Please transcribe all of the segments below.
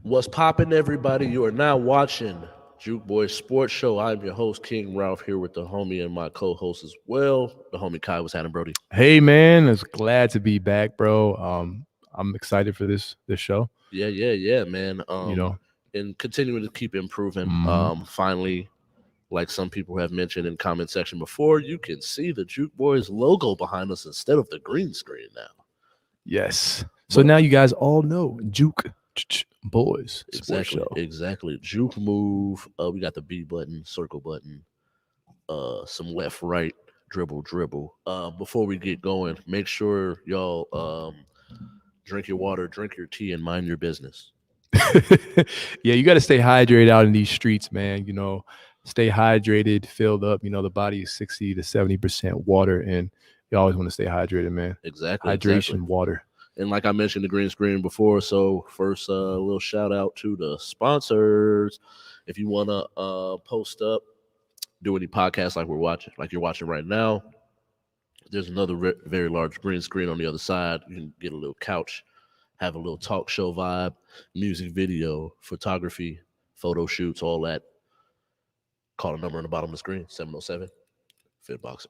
What's poppin', everybody? You are now watching Juke Boys Sports Show. I'm your host, King Ralph, here with the homie and my co-host as well. The homie Kai was happening, Brody. Hey man, it's glad to be back, bro. I'm excited for this show. Yeah, man. You know, And continuing to keep improving. Mhm. Finally, like some people have mentioned in comment section before, you can see the Juke Boys logo behind us instead of the green screen now. Yes. So But now you guys all know Juke Boys Sports exactly, Show. exactly. Juke move. We got the B button, circle button, some left, right, dribble. Before we get going, make sure y'all drink your water, drink your tea, and mind your business. Yeah, you got to stay hydrated out in these streets, man. Stay hydrated, filled up. The body is 60 to 70% water, and you always want to stay hydrated, man. Exactly. Hydration, water. And like I mentioned, the green screen before. So first, a little shout out to the sponsors. If you want to post up, do any podcasts like you're watching right now, there's another very large green screen on the other side. You can get a little couch, have a little talk show vibe, music, video, photography, photo shoots, all that. Call the number on the bottom of the screen, 707 Fit Boxer.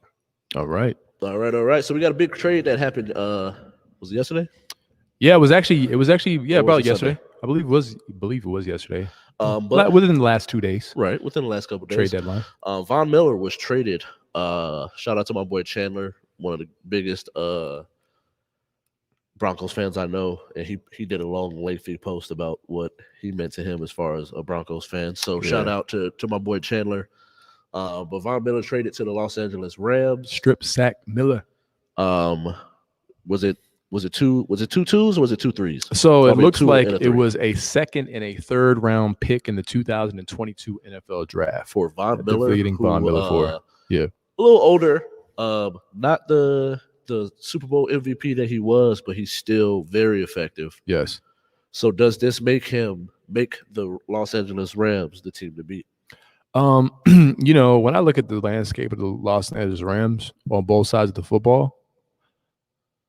All right. All right. So we got a big trade that happened. Was it yesterday? Yeah, it was actually Or was probably it Sunday? yesterday. I believe it was yesterday. But Within the last 2 days, right within the last couple of trade days, deadline. Von Miller was traded. Shout out to my boy Chandler, one of the biggest Broncos fans I know, and he did a long, lengthy post about what he meant to him as far as a Broncos fan. So shout Yeah. out to my boy Chandler. But Von Miller traded to the Los Angeles Rams. Strip sack Miller. Um, was it two twos or was it two threes? So It's it probably a looks two like and a it three was a second and a third round pick in the 2022 NFL draft for Von that they're Miller, getting Von Miller for. Yeah. a little older. Not the Super Bowl MVP that he was, but he's still very effective. Yes. So does this make the Los Angeles Rams the team to beat? When I look at the landscape of the Los Angeles Rams on both sides of the football,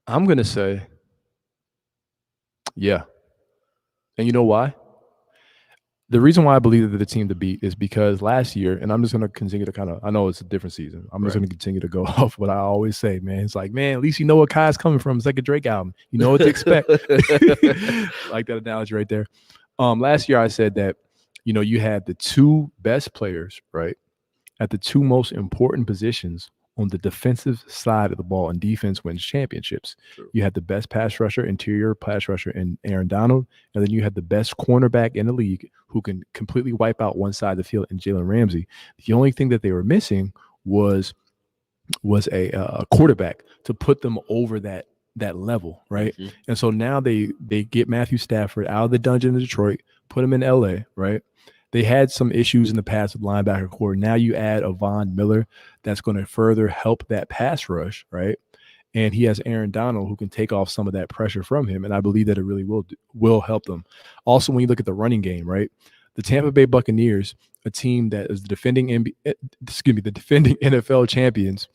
I'm gonna say, yeah. And you know why? The reason why I believe that they're the team to beat is because last year, and I'm just going to continue to I know it's a different season. I'm just Right. going to continue to go off what I always say, man. It's like, man, at least you know what Kai's coming from. It's like a Drake album. You know what to expect. Like that analogy right there. Last year I said that, you had the two best players, right, at the two most important positions on the defensive side of the ball, and defense wins championships. True. You had the best interior pass rusher in Aaron Donald, and then you had the best cornerback in the league who can completely wipe out one side of the field in Jalen Ramsey. The only thing that they were missing was a quarterback to put them over that level, right? Mhm. And so now they get Matthew Stafford out of the dungeon in Detroit, put him in LA, right? They had some issues in the past with linebacker core. Now you add a Von Miller that's going to further help that pass rush, right? And he has Aaron Donald who can take off some of that pressure from him, and I believe that it really will help them. Also, when you look at the running game, right? The Tampa Bay Buccaneers, a team that is the defending NFL champions,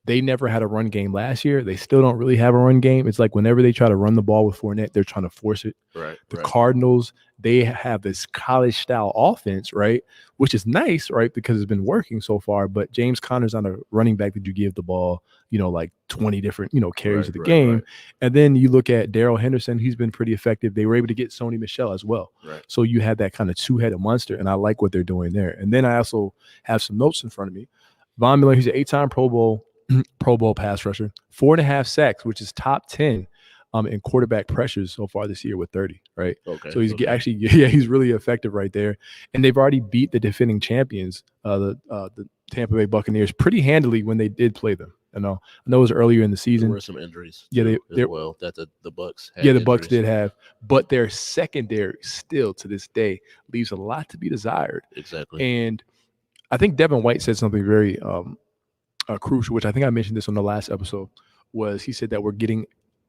they never had a run game last year. They still don't really have a run game. It's like whenever they try to run the ball with Fournette, they're trying to force it. Right. The Cardinals, they have this college-style offense, right, which is nice, right, because it's been working so far. But James Conner's on a running back that you give the ball, like 20 different, carries of the game. Right. And then you look at Darrell Henderson. He's been pretty effective. They were able to get Sony Michel as well. Right. So you had that kind of two-headed monster, and I like what they're doing there. And then I also have some notes in front of me. Von Miller, he's an 8-time Pro Bowl pass rusher, 4.5 sacks, which is top 10 in quarterback pressures so far this year with 30, right? Okay. So he's he's really effective right there. And they've already beat the defending champions, the Tampa Bay Buccaneers, pretty handily when they did play them. I know it was earlier in the season. There were some injuries. Yeah, as well that the Bucks had. Yeah, the Bucks did have, but their secondary still to this day leaves a lot to be desired. Exactly. And I think Devin White said something very crucial, which I think I mentioned this on the last episode, was he said that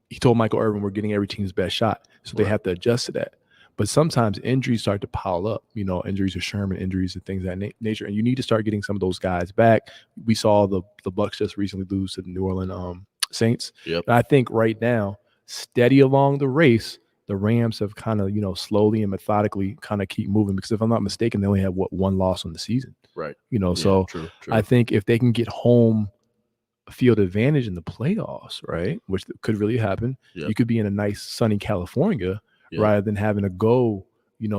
he told Michael Irvin we're getting every team's best shot. So they have to adjust to that. But sometimes injuries start to pile up, injuries of Sherman, injuries and things of that nature. And you need to start getting some of those guys back. We saw the Bucks just recently lose to the New Orleans Saints. Yep. And I think right now, steady along the race, the Rams have kind of, slowly and methodically kind of keep moving, because if I'm not mistaken, they only have one loss on the season. Right. So true. I think if they can get home field advantage in the playoffs, right, which could really happen, you could be in a nice sunny California rather than having to go,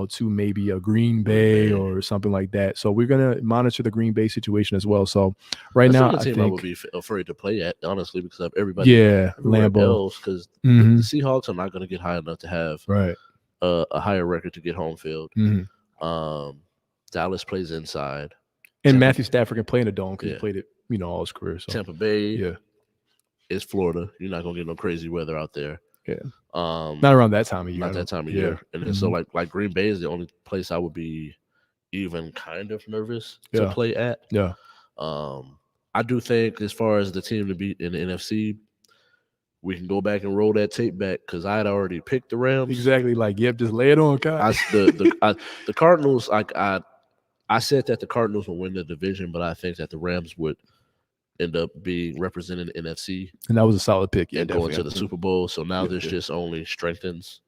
to maybe a Green Bay or something like that. So we're gonna monitor the Green Bay situation as well. So That's now, the I team think I would be afraid to play at, honestly, because of everybody, Lambeau else, because the Seahawks are not going to get high enough to have a higher record to get home field. Dallas plays inside, and Matthew Stafford can play in a dome because he played it, all his career. So Tampa Bay, it's Florida. You're not gonna get no crazy weather out there. Not around that time of year. Not that time of year. And then so like Green Bay is the only place I would be even kind of nervous to play at. I do think, as far as the team to beat in the NFC, we can go back and roll that tape back, because I had already picked the Rams. Exactly. Like, just lay it on, Kai. The Cardinals. I said that the Cardinals will win the division, but I think that the Rams would end up being representing the NFC, and that was a solid pick. And going to the Super Bowl. So now this just only strengthens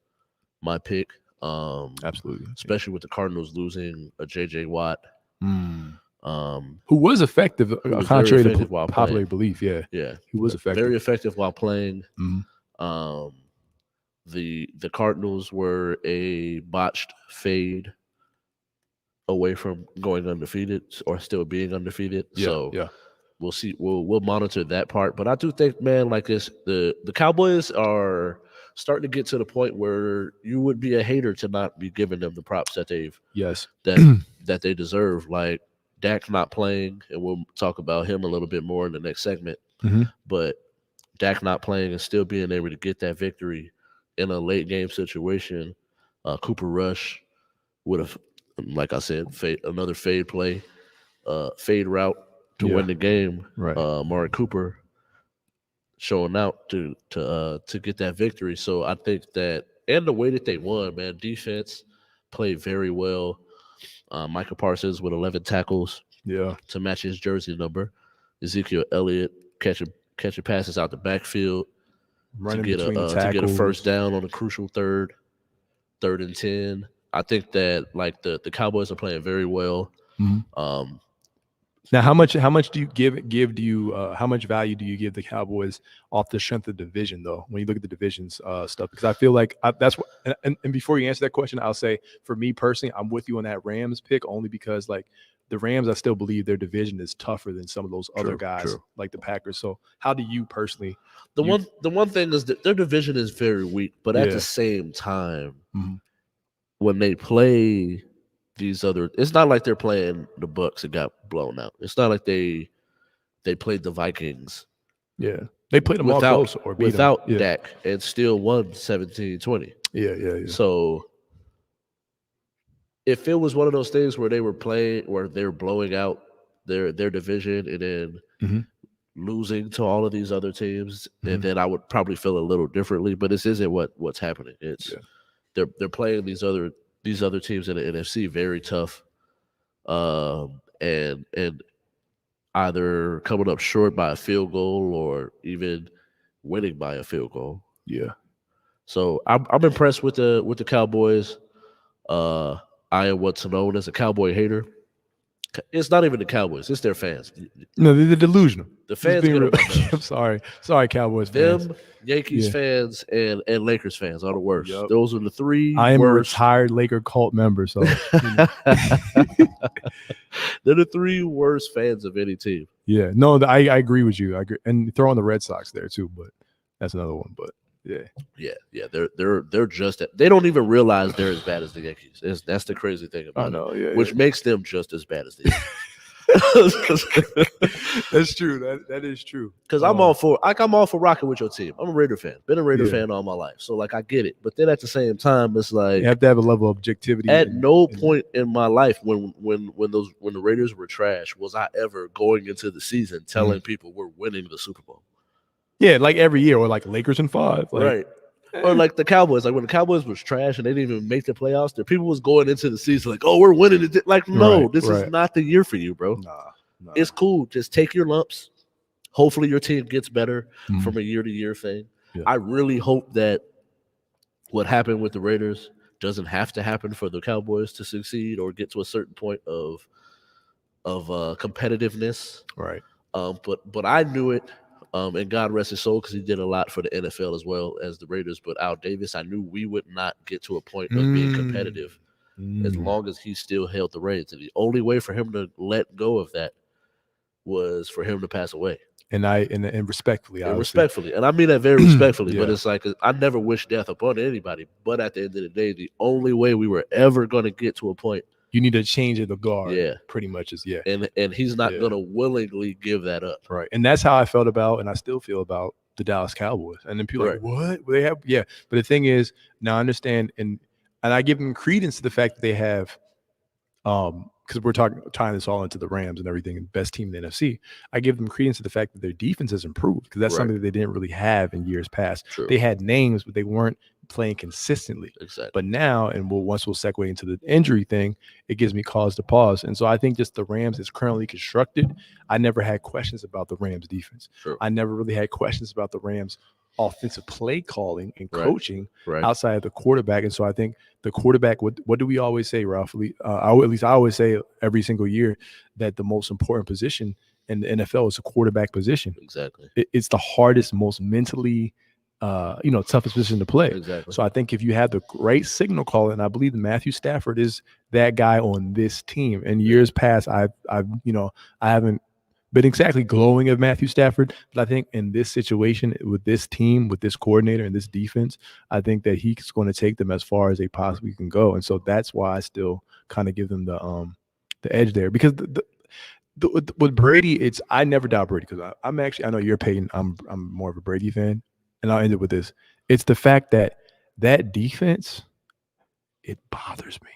my pick. Absolutely, especially with the Cardinals losing a J.J. Watt. Who was effective, contrary to popular belief. Yeah, he was effective. Very effective while playing. The Cardinals were a botched fade away from going undefeated or still being undefeated. We'll see. We'll monitor that part. But I do think, man, like this, the Cowboys are starting to get to the point where you would be a hater to not be giving them the props that that they deserve. Like Dak not playing, and we'll talk about him a little bit more in the next segment. But Dak not playing and still being able to get that victory in a late game situation. Cooper Rush would have, like I said, another fade play, fade route to win the game. Amari Cooper showing out to get that victory. So I think that, and the way that they won, man, defense played very well. Michael Parsons with 11 tackles, to match his jersey number. Ezekiel Elliott catching passes out the backfield to get a first down on a crucial third and 10. I think that, like, the Cowboys are playing very well. Now, how much do you how much value do you give the Cowboys off the strength of the division, though, when you look at the divisions stuff? Because I feel like that's what. And before you answer that question, I'll say, for me personally, I'm with you on that Rams pick, only because, like, the Rams, I still believe their division is tougher than some of those other guys, like the Packers. So, how do you personally? The one thing is that their division is very weak, but at the same time, when they play these other, it's not like they're playing the Bucks and got blown out. It's not like they played the Vikings. Yeah, they played them all close or beat without Dak and still won 17-20. Yeah. So if it was one of those things where they were playing, where they were blowing out their division and then losing to all of these other teams, and then I would probably feel a little differently. But this isn't what's happening. It's they're playing these other teams in the NFC very tough, and either coming up short by a field goal or even winning by a field goal. Yeah. So I'm impressed with the Cowboys. I am what's known as a Cowboy hater. It's not even the Cowboys; it's their fans. No, they're delusional. The fans get on my nerves. I'm sorry, Cowboys fans. Them, Yankees fans, and Lakers fans are the worst. Yep. Those are the three. I am worst. a retired Laker cult member, so they're the three worst fans of any team. Yeah, no, I agree with you. I agree, and throw on the Red Sox there too, but that's another one. But yeah. They're just they don't even realize they're as bad as the Yankees. That's the crazy thing about it, which makes them just as bad as the Yankees. That's true. That is true. Because I'm all for rocking with your team. I'm a Raider fan. Been a Raider fan all my life. So, like, I get it. But then at the same time, it's like you have to have a level of objectivity. At no point in my life when the Raiders were trash was I ever going into the season telling people we're winning the Super Bowl. Yeah, like every year, or like Lakers in 5. Like, right. Or like the Cowboys, like when the Cowboys was trash and they didn't even make the playoffs, there people was going into the season like, oh, we're winning it. Like, no, this is not the year for you, bro. Nah. It's cool. Just take your lumps. Hopefully your team gets better from a year-to-year thing. Yeah. I really hope that what happened with the Raiders doesn't have to happen for the Cowboys to succeed or get to a certain point of competitiveness. Right. But I knew it, and God rest his soul because he did a lot for the NFL as well as the Raiders. But Al Davis, I knew we would not get to a point of being Mm. competitive as Mm. long as he still held the reins. And the only way for him to let go of that was for him to pass away. And respectfully, And obviously. respectfully, and I mean that very respectfully, but Yeah. it's like I never wish death upon anybody. But at the end of the day, the only way we were ever going to get to a point, You need to change the guard. yeah, Pretty much is yeah. and he's not Yeah. going to willingly give that up. Right. And that's how I felt about, and I still feel about the Dallas Cowboys. And then people are like, what? Well, they have, yeah. But the thing is, now I understand, and I give them credence to the fact that they have, because we're tying this all into the Rams and everything, and best team in the NFC. I give them credence to the fact that their defense has improved because that's Right. something that they didn't really have in years past. True. They had names, but they weren't playing consistently. Exactly. But now, and once we'll segue into the injury thing, it gives me cause to pause. And so I think just the Rams is currently constructed. I never had questions about the Rams defense. True. I never really had questions about the Rams offensive play calling and Right. coaching Right. outside of the quarterback. And so I think the quarterback, what do we always say, Ralph? At least I always say every single year that the most important position in the NFL is the quarterback position. Exactly. It's the hardest, most mentally, toughest position to play. Exactly. So I think if you have the great signal caller, and I believe that Matthew Stafford is that guy on this team. In years past, I haven't been exactly glowing of Matthew Stafford, but I think in this situation with this team, with this coordinator and this defense, I think that he's going to take them as far as they possibly can go. And so that's why I still kind of give them the edge there, because with Brady, I never doubt Brady because I'm actually, I know you're Peyton, I'm more of a Brady fan, and I'll end it with this. It's the fact that defense, it bothers me.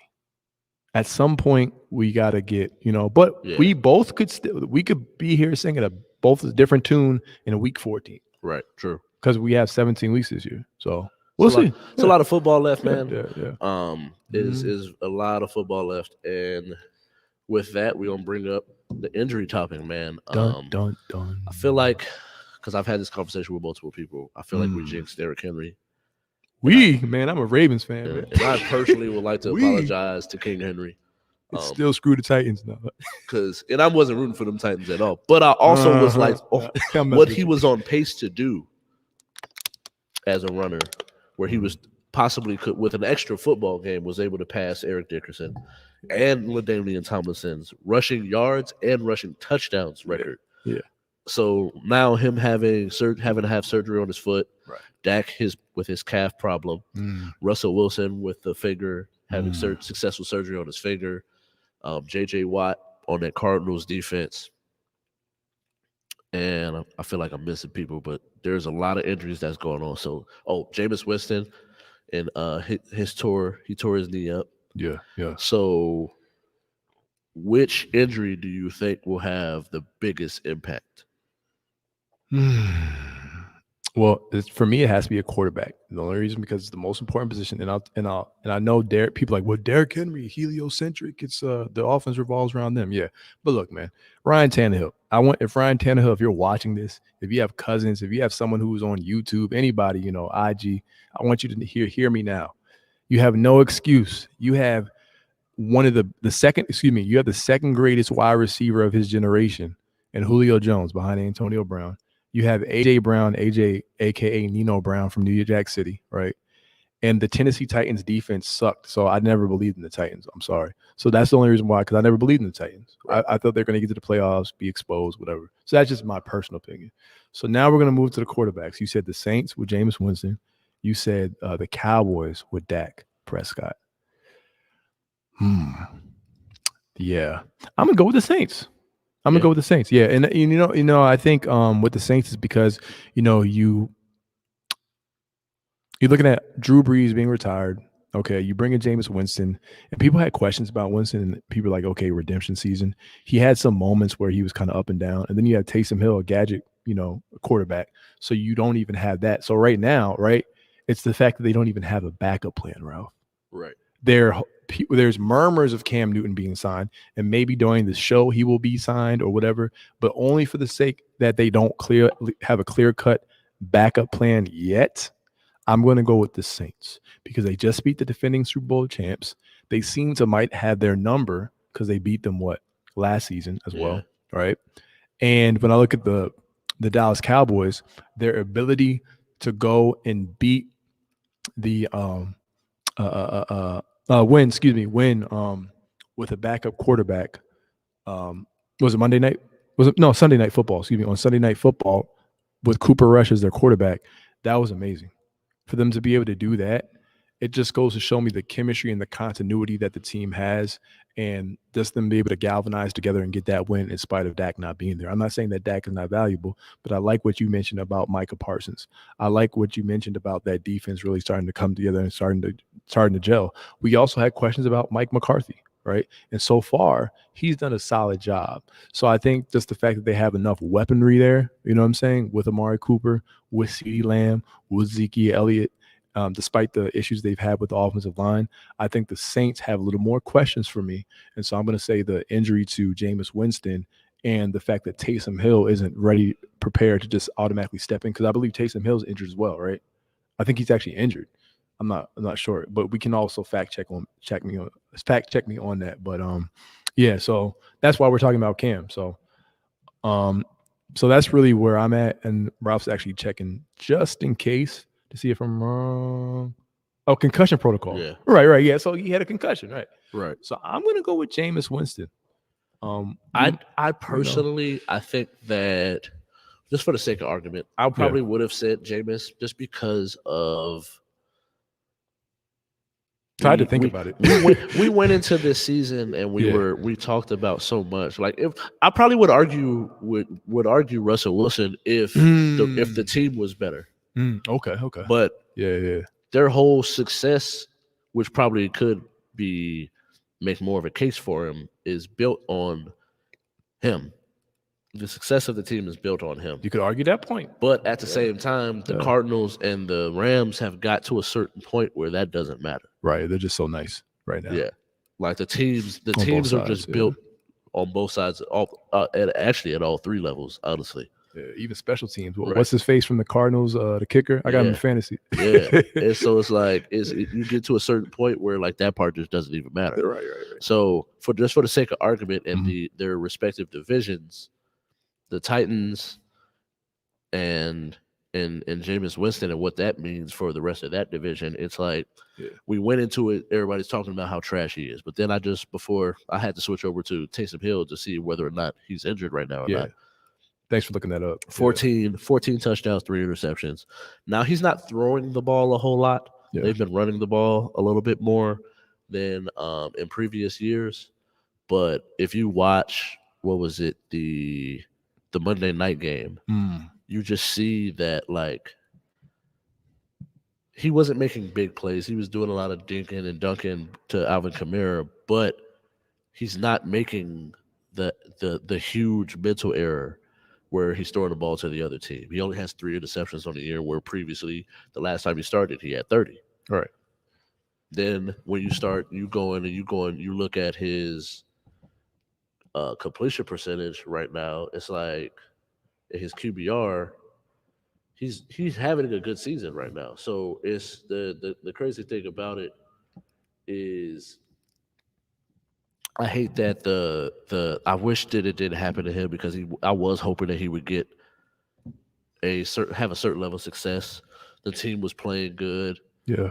At some point, we got to get, but we both we could be here singing both a different tune in week 14. Right. True. Because we have 17 weeks this year. So we'll see. It's a lot of football left, man. Yeah. Is a lot of football left. And with that, we're going to bring up the injury topic, man. Dun. I feel like, because I've had this conversation with multiple people, I feel like we jinxed Derrick Henry. Man, I'm a Ravens fan. And I personally would like to apologize to King Henry. Still screw the Titans now. And I wasn't rooting for them Titans at all. But I also was like, what he was on pace to do as a runner, where he was possibly with an extra football game, was able to pass Eric Dickerson and LaDainian Tomlinson's rushing yards and rushing touchdowns record. Yeah. So now him having to have surgery on his foot, right. Dak with his calf problem, Russell Wilson with the finger having successful surgery on his finger, J.J. Watt on that Cardinals defense. And I feel like I'm missing people, but there's a lot of injuries that's going on. So, Jameis Winston, and he tore his knee up. Yeah. So, which injury do you think will have the biggest impact? Well, for me, it has to be a quarterback. The only reason, because it's the most important position, and I know people are like, well, Derrick Henry, heliocentric. It's the offense revolves around them. Yeah, but look, man, Ryan Tannehill. If you're watching this, if you have cousins, if you have someone who's on YouTube, anybody, IG, I want you to hear me now. You have no excuse. You have one of the second. Excuse me. You have the second greatest wide receiver of his generation, and Julio Jones behind Antonio Brown. You have A.J. Brown, a.k.a. Nino Brown from New Jack City, right? And the Tennessee Titans defense sucked, so I never believed in the Titans. I'm sorry. So that's the only reason why, because I never believed in the Titans. Right. I thought they're going to get to the playoffs, be exposed, whatever. So that's just my personal opinion. So now we're going to move to the quarterbacks. You said the Saints with Jameis Winston. You said the Cowboys with Dak Prescott. Yeah. I'm going to go with the Saints. I'm gonna go with the Saints. Yeah, and I think with the Saints is because you're looking at Drew Brees being retired. Okay, you bring in Jameis Winston, and people had questions about Winston, and people were like, okay, redemption season. He had some moments where he was kind of up and down, and then you have Taysom Hill, a gadget, quarterback. So you don't even have that. So right now, it's the fact that they don't even have a backup plan, Ralph. Right. There's murmurs of Cam Newton being signed, and maybe during the show he will be signed or whatever, but only for the sake that they don't have a clear-cut backup plan yet. I'm going to go with the Saints because they just beat the defending Super Bowl champs. They seem to might have their number because they beat them last season as Yeah. well, right? And when I look at the Dallas Cowboys, their ability to go and beat the win with a backup quarterback. Was it Monday night? Was it no Sunday night football? Excuse me, on Sunday night football with Cooper Rush as their quarterback. That was amazing. For them to be able to do that, it just goes to show me the chemistry and the continuity that the team has, and just them be able to galvanize together and get that win in spite of Dak not being there. I'm not saying that Dak is not valuable, but I like what you mentioned about Micah Parsons. I like what you mentioned about that defense really starting to come together and starting to gel. We also had questions about Mike McCarthy, right? And so far, he's done a solid job. So I think just the fact that they have enough weaponry there, you know what I'm saying, with Amari Cooper, with CeeDee Lamb, with Zeke Elliott, despite the issues they've had with the offensive line, I think the Saints have a little more questions for me. And so I'm going to say the injury to Jameis Winston and the fact that Taysom Hill isn't prepared to just automatically step in, because I believe Taysom Hill's injured as well, right? I think he's actually injured. I'm not sure, but we can also fact check me on that. But yeah, so that's why we're talking about Cam. So that's really where I'm at, and Ralph's actually checking just in case to see if I'm wrong. Oh, concussion protocol. Yeah. Right. Yeah. So he had a concussion, right? Right. So I'm gonna go with Jameis Winston. I personally, I think that just for the sake of argument, I probably would have said Jameis just because of. Tried to think about it. We went into this season and we talked about so much. Like, if I probably would argue Russell Wilson if the team was better. Okay. But yeah, their whole success, which probably could make more of a case for him, is built on him. The success of the team is built on him. You could argue that point. But at the same time, the Cardinals and the Rams have got to a certain point where that doesn't matter. Right. They're just so nice right now. Yeah. Like the teams are just built on both sides, actually at all three levels, honestly. Yeah, even special teams. What's his face from the Cardinals? The kicker. I got him in fantasy. Yeah, and so it's like you get to a certain point where like that part just doesn't even matter. Right. So for the sake of argument, and their respective divisions, the Titans and Jameis Winston and what that means for the rest of that division, it's like we went into it. Everybody's talking about how trash he is, but then before I had to switch over to Taysom Hill to see whether or not he's injured right now or not. Thanks for looking that up. 14 touchdowns, 3 interceptions. Now, he's not throwing the ball a whole lot. Yeah. They've been running the ball a little bit more than in previous years. But if you watch, what was it, the Monday night game, you just see that, like, he wasn't making big plays. He was doing a lot of dinking and dunking to Alvin Kamara, but he's not making the huge mental error where he's throwing the ball to the other team. He only has 3 interceptions on the year, where previously, the last time he started, he had 30. Right. Then when you look at his completion percentage right now, it's like his QBR, he's having a good season right now. So it's the crazy thing about it is, I hate that I wish that it didn't happen to him, because I was hoping that he would have a certain level of success. The team was playing good. Yeah.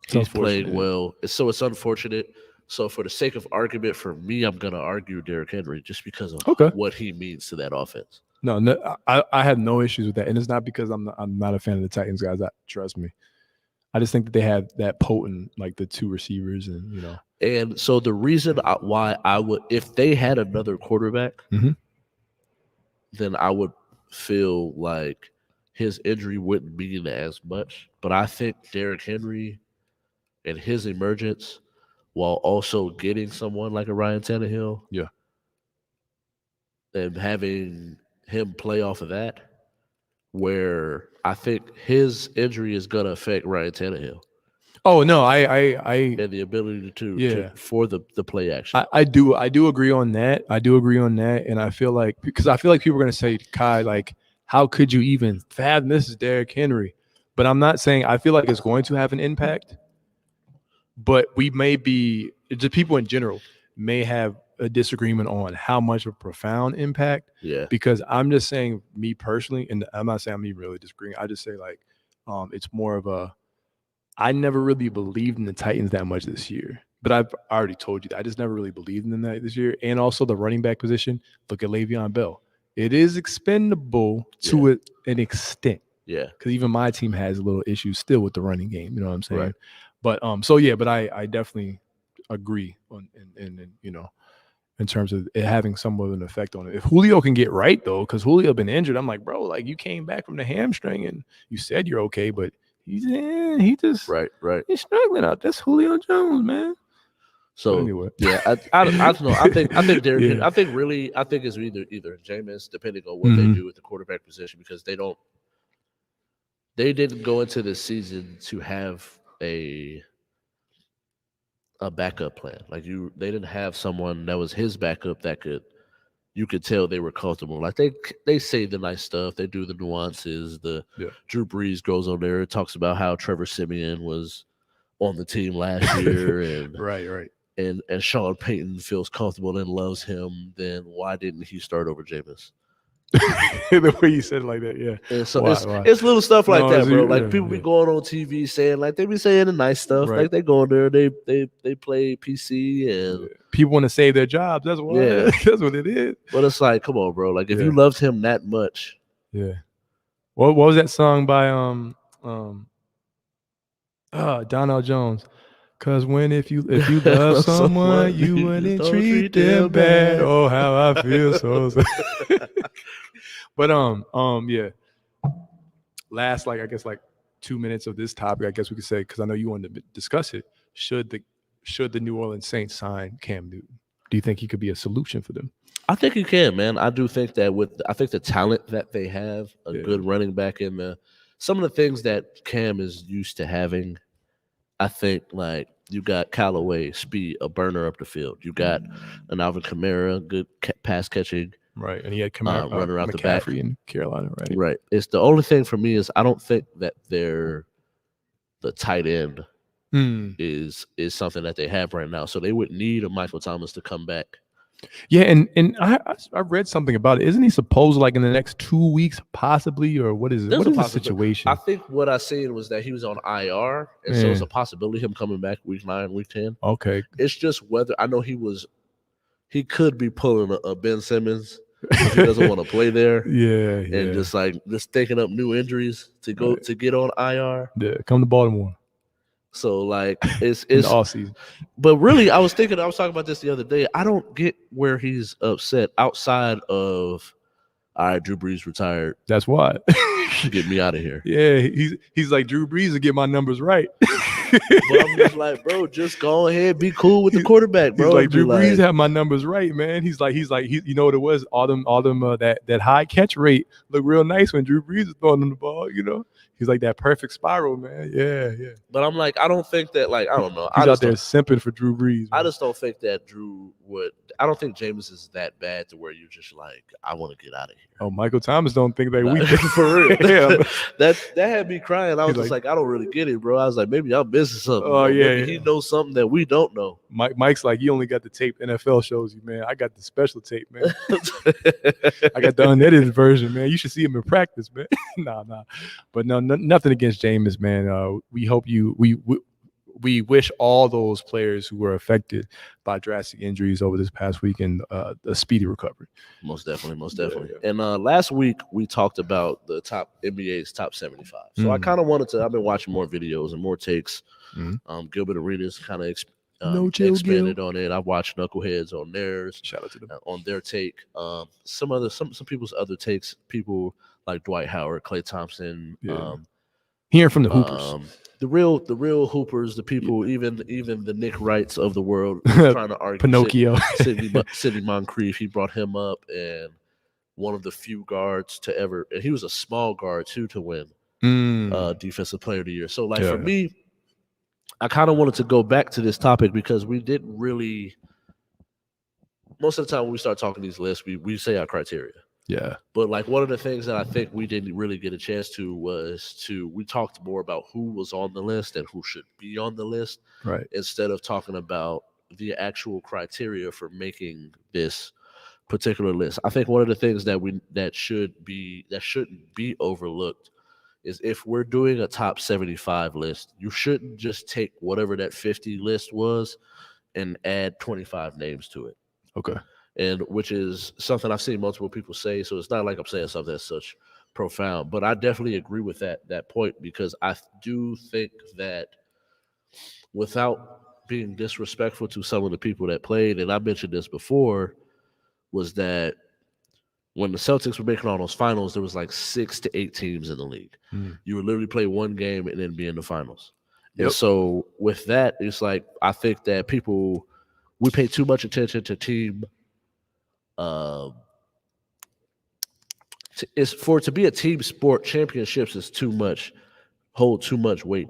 He's playing well. So it's unfortunate. So for the sake of argument, for me, I'm gonna argue Derrick Henry just because of what he means to that offense. No, I have no issues with that, and it's not because I'm not a fan of the Titans guys. Trust me. I just think that they have that potent, like the 2 receivers, and you know. And so the reason why I would, if they had another quarterback, then I would feel like his injury wouldn't mean as much. But I think Derrick Henry and his emergence, while also getting someone like a Ryan Tannehill, and having him play off of that, where I think his injury is gonna affect Ryan Tannehill. Oh no, I and the ability to for the play action. I do agree on that. And I feel like, because I feel like people are gonna say, Kai, like, how could you even fathom this is Derrick Henry? But I'm not saying I feel like it's going to have an impact. But we may be just people in general may have a disagreement on how much of a profound impact. Yeah. Because I'm just saying, me personally, and I'm not saying I'm even really disagreeing. I just say like, it's more of a. I never really believed in the Titans that much this year. But I've already told you that I just never really believed in them that this year. And also the running back position. Look at Le'Veon Bell. It is expendable to an extent. Yeah. Because even my team has a little issues still with the running game. You know what I'm saying? Right. But so yeah, but I definitely agree on in you know, in terms of it having somewhat of an effect on it. If Julio can get right though, because Julio been injured, I'm like, bro, like you came back from the hamstring and you said you're okay, but he just Right. he's struggling out. That's Julio Jones, man. So But anyway, yeah, I don't know. I think Derrick. Yeah. I think it's either Jameis, depending on what they do with the quarterback position, because they didn't go into this season to have a backup plan. Like they didn't have someone that was his backup that you could tell they were comfortable. Like they say the nice stuff, they do the nuances. Drew Brees goes on there, talks about how Trevor Siemian was on the team last year, and right. and Sean Payton feels comfortable and loves him. Then why didn't he start over Jameis? The way you said it like that, yeah. And so Why? it's little stuff like that, bro. Like yeah, people be going on TV saying like they be saying the nice stuff. Right. Like they go in there, they play PC and people want to save their jobs. That's why. Yeah. That's what it is. But it's like, come on, bro. Like if you loved him that much, yeah. What was that song by Donald Jones? Cause if you love someone, you wouldn't treat them bad. Oh, how I feel so. But yeah. Last I guess 2 minutes of this topic, I guess we could say, because I know you wanted to discuss it. Should the New Orleans Saints sign Cam Newton? Do you think he could be a solution for them? I think he can, man. I do think that I think the talent that they have, a good running back in some of the things that Cam is used to having. I think like you got Callaway, speed, a burner up the field. You got an Alvin Kamara, good pass catching. Right, and he had Kamara runner out the back in Carolina, right? Right. It's the only thing for me is I don't think that the tight end is something that they have right now. So they would need a Michael Thomas to come back. Yeah, and I read something about it. Isn't he supposed in the next 2 weeks, possibly, or what is it? What is the situation? I think what I seen was that he was on IR, and so it's a possibility him coming back week 9, week 10. Okay. It's just whether I know he could be pulling a Ben Simmons if he doesn't want to play there. Yeah. And just thinking up new injuries to get on IR. Yeah, come to Baltimore. So it's in the off season. But really, I was talking about this the other day. I don't get where he's upset outside of all right, Drew Brees retired. That's why. Get me out of here. Yeah, he's like Drew Brees to get my numbers right. But I'm just like, bro, just go ahead, be cool with the quarterback, bro. He's like Drew Brees have my numbers right, man. He's like you know what it was? All them that high catch rate looked real nice when Drew Brees was throwing them the ball, you know. He's like that perfect spiral, man. Yeah. But I'm like, I don't think that, I don't know. He's out there simping for Drew Brees. Man. I just don't think that Drew would. I don't think Jameis is that bad to where you're just like, I want to get out of here. Oh, Michael Thomas don't think that we for real. Yeah, that had me crying. I was just like, I don't really get it, bro. I was like, maybe I'm missing something. Oh yeah, maybe he knows something that we don't know. Mike's like, you only got the tape NFL shows you, man. I got the special tape, man. I got the unedited version, man. You should see him in practice, man. Nah. But no, nothing against Jameis, man. We hope we wish all those players who were affected by drastic injuries over this past weekend a speedy recovery. Most definitely. Yeah. And last week we talked about the NBA's top 75. So I kind of wanted to. I've been watching more videos and more takes. Gilbert Arenas kind of expanded on it. I watched Knuckleheads on theirs. Shout out to them on their take. Some people's other takes. People like Dwight Howard, Klay Thompson. Yeah. Hearing from the Hoopers. The real hoopers, the people, even the Nick Wrights of the world, trying to argue Pinocchio, Sidney Moncrief. He brought him up, and one of the few guards to ever, and he was a small guard too to win Defensive Player of the Year. So, for me, I kind of wanted to go back to this topic because we didn't really. Most of the time when we start talking these lists, we say our criteria. Yeah. But like one of the things that I think we didn't really get a chance to we talked more about who was on the list and who should be on the list Right. instead of talking about the actual criteria for making this particular list. I think one of the things that shouldn't be overlooked is if we're doing a top 75 list, you shouldn't just take whatever that 50 list was and add 25 names to it. Okay. And which is something I've seen multiple people say. So it's not like I'm saying something that's such profound, but I definitely agree with that point because I do think that without being disrespectful to some of the people that played, and I mentioned this before, was that when the Celtics were making all those finals, there was like 6 to 8 teams in the league. Mm. You would literally play one game and then be in the finals. And Yep. so with that, it's like I think that we pay too much attention to team. Um, it's for it to be a team sport. Championships is too much, hold too much weight,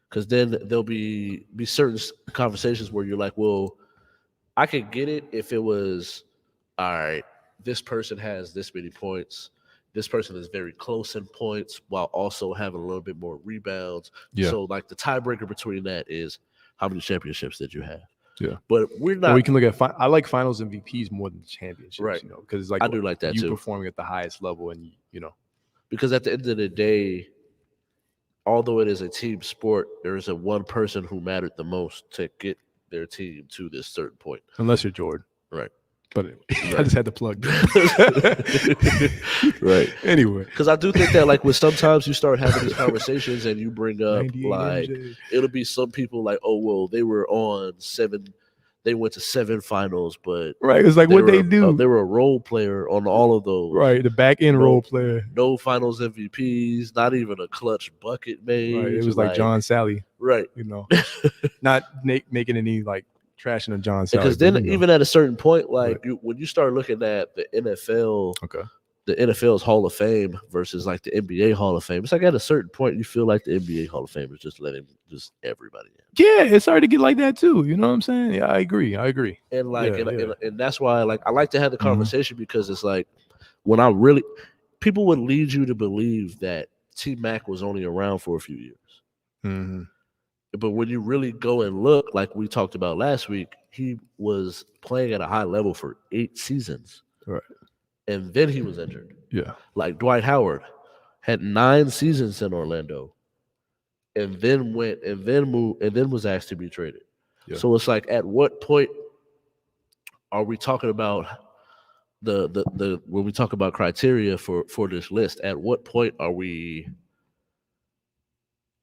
because then there'll be certain conversations where you're like, well, I could get it if it was all right, this person has this many points. This person is very close in points while also having a little bit more rebounds. Yeah. So, like, the tiebreaker between that is how many championships did you have? Yeah. But we're Or we not can look at. I like finals MVPs more than championships. right. You know, because it's like I do like that you too. performing at the highest level, and you know. Because at the end of the day, although it is a team sport, there is a one person who mattered the most to get their team to this certain point. Unless you're Jordan. Right. But I just had to plug that. Right. Anyway. Because I do think that, like, when sometimes you start having these conversations and you bring up, 98 like, MJ. it'll be some people like, oh, well, they went to 7 finals, but Right. It's like what they do. They were a role player on all of those. Right. The back end role player. No finals MVPs, not even a clutch bucket made. Right. It was like John Sally. Right. You know, not making any like trashing of John Sally. Because then, you know. even at a certain point, like when you start looking at the NFL, the NFL's Hall of Fame versus like the NBA Hall of Fame, it's like at a certain point you feel like the NBA Hall of Fame is just letting just everybody in. Yeah, it's starting to get like that too. You know what I'm saying? Yeah, I agree. And like, yeah. And that's why, like, I like to have the conversation because it's like when people would lead you to believe that T Mac was only around for a few years. Mm-hmm. But when you really go and look, like we talked about last week, he was playing at a high level for 8 seasons. Right. And then he was injured. Yeah. Like Dwight Howard had 9 seasons in Orlando and then moved and then was asked to be traded. Yeah. So it's like, at what point are we talking about the when we talk about criteria for this list, at what point are we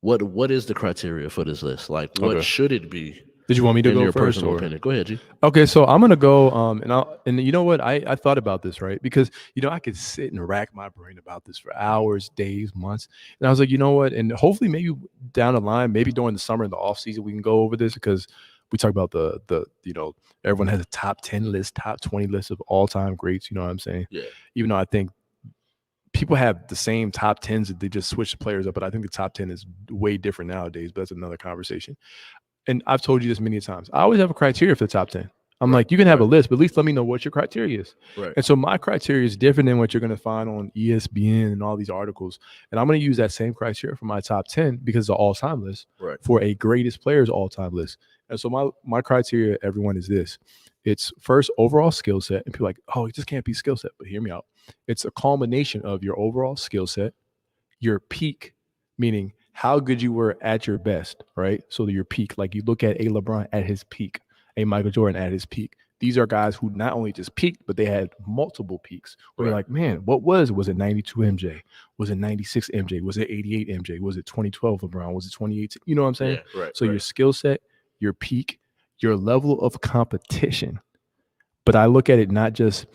what is the criteria for this list? Like, what should it be? Did you want me to in go your first? Personal opinion? Go ahead, G. Okay, so I'm gonna go. And you know what? I thought about this, right? Because I could sit and rack my brain about this for hours, days, months. And I was like, you know what? And hopefully, maybe down the line, maybe during the summer and the off season, we can go over this because we talk about the everyone has a top 10 list, top 20 list of all time greats. You know what I'm saying? Yeah. Even though I think people have the same top 10s that they just switch the players up, but I think the top 10 is way different nowadays. But that's another conversation. And I've told you this many times. I always have a criteria for the top 10. I'm like, you can have a list, but at least let me know what your criteria is. Right. And so my criteria is different than what you're going to find on ESPN and all these articles. And I'm going to use that same criteria for my top 10 because it's an all-time list for a greatest players all-time list. And so my criteria, everyone, is this. It's first overall skill set. And people are like, oh, it just can't be skill set. But hear me out. It's a culmination of your overall skill set, your peak, meaning how good you were at your best, right? So your peak, like you look at a LeBron at his peak, a Michael Jordan at his peak. These are guys who not only just peaked, but they had multiple peaks. Where you're like, man, what was it 92 MJ? Was it 96 MJ? Was it 88 MJ? Was it 2012 LeBron? Was it 2018? You know what I'm saying? Yeah, right. So your skill set, your peak, your level of competition. But I look at it not just,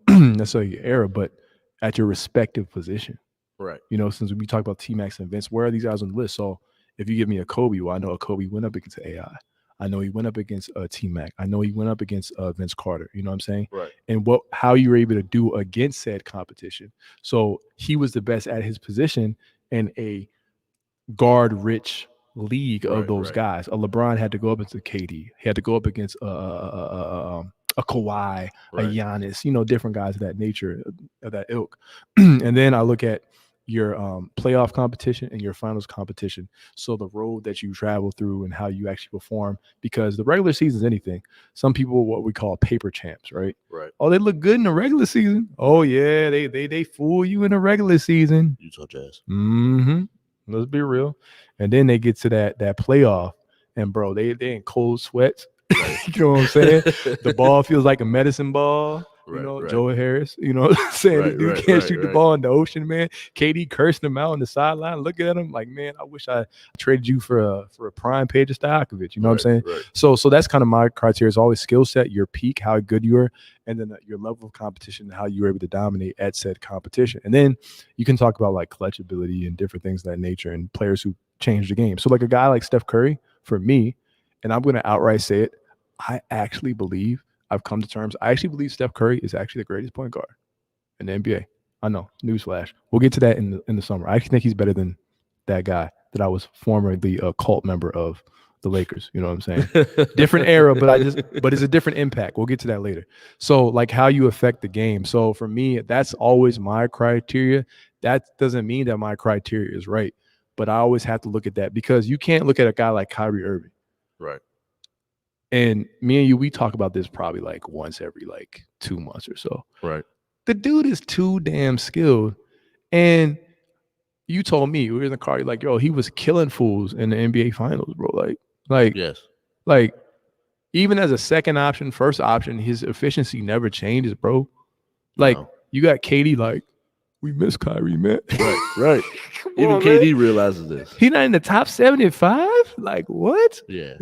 necessarily your era, but at your respective position. Right. Since we talk about T-Max and Vince, where are these guys on the list? So if you give me a Kobe, well, I know a Kobe went up against AI. I know he went up against T-Mac. I know he went up against Vince Carter. You know what I'm saying? Right. And how you were able to do against said competition. So he was the best at his position in a guard-rich league of those guys. A LeBron had to go up against KD. He had to go up against a Kawhi, Right. a Giannis, different guys of that nature, of that ilk. And then I look at your playoff competition and your finals competition. So the road that you travel through and how you actually perform, because the regular season is anything. Some people, what we call paper champs, right? Right. Oh, they look good in the regular season. Oh yeah, they fool you in the regular season. Utah Jazz. Mm-hmm. Let's be real. And then they get to that playoff, and bro, they in cold sweats. You know what I'm saying? The ball feels like a medicine ball. Right. Joe Harris, what I'm saying? This dude can't shoot the ball in the ocean, man. KD cursing him out on the sideline. Look at him like, man, I wish I traded you for a prime Peja Stojakovic. You know what I'm saying? Right. So that's kind of my criteria. Is always skill set, your peak, how good you are, and then your level of competition, how you were able to dominate at said competition. And then you can talk about like clutch ability and different things of that nature and players who change the game. So like a guy like Steph Curry, for me, and I'm going to outright say it, I actually believe I've come to terms. I actually believe Steph Curry is actually the greatest point guard in the NBA. I know, newsflash. We'll get to that in the summer. I actually think he's better than that guy that I was formerly a cult member of the Lakers. You know what I'm saying? Different era, but it's a different impact. We'll get to that later. So like how you affect the game. So for me, that's always my criteria. That doesn't mean that my criteria is right, but I always have to look at that because you can't look at a guy like Kyrie Irving. Right. And me and you, we talk about this probably like once every like 2 months or so. Right. The dude is too damn skilled. And you told me, we were in the car, you're like, yo, he was killing fools in the NBA finals, bro. Like, yes. Like, even as a second option, first option, his efficiency never changes, bro. Like, you got KD, like, we miss Kyrie, man. Right. Even on, KD realizes this. He's not in the top 75. Like what? Yeah.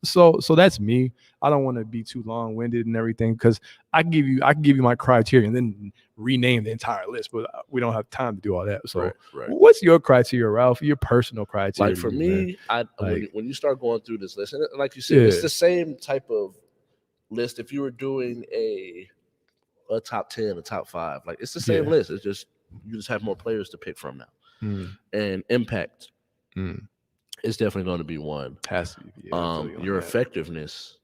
So that's me. I don't want to be too long-winded and everything because I can give you my criteria and then rename the entire list, but we don't have time to do all that. So what's your criteria, Ralph? Your personal criteria? Like for me, when you start going through this list, and like you said, it's the same type of list. If you were doing a top 10, a top 5, like it's the same list. It's just you just have more players to pick from now, and impact is definitely going to be one. Has to be. Your effectiveness,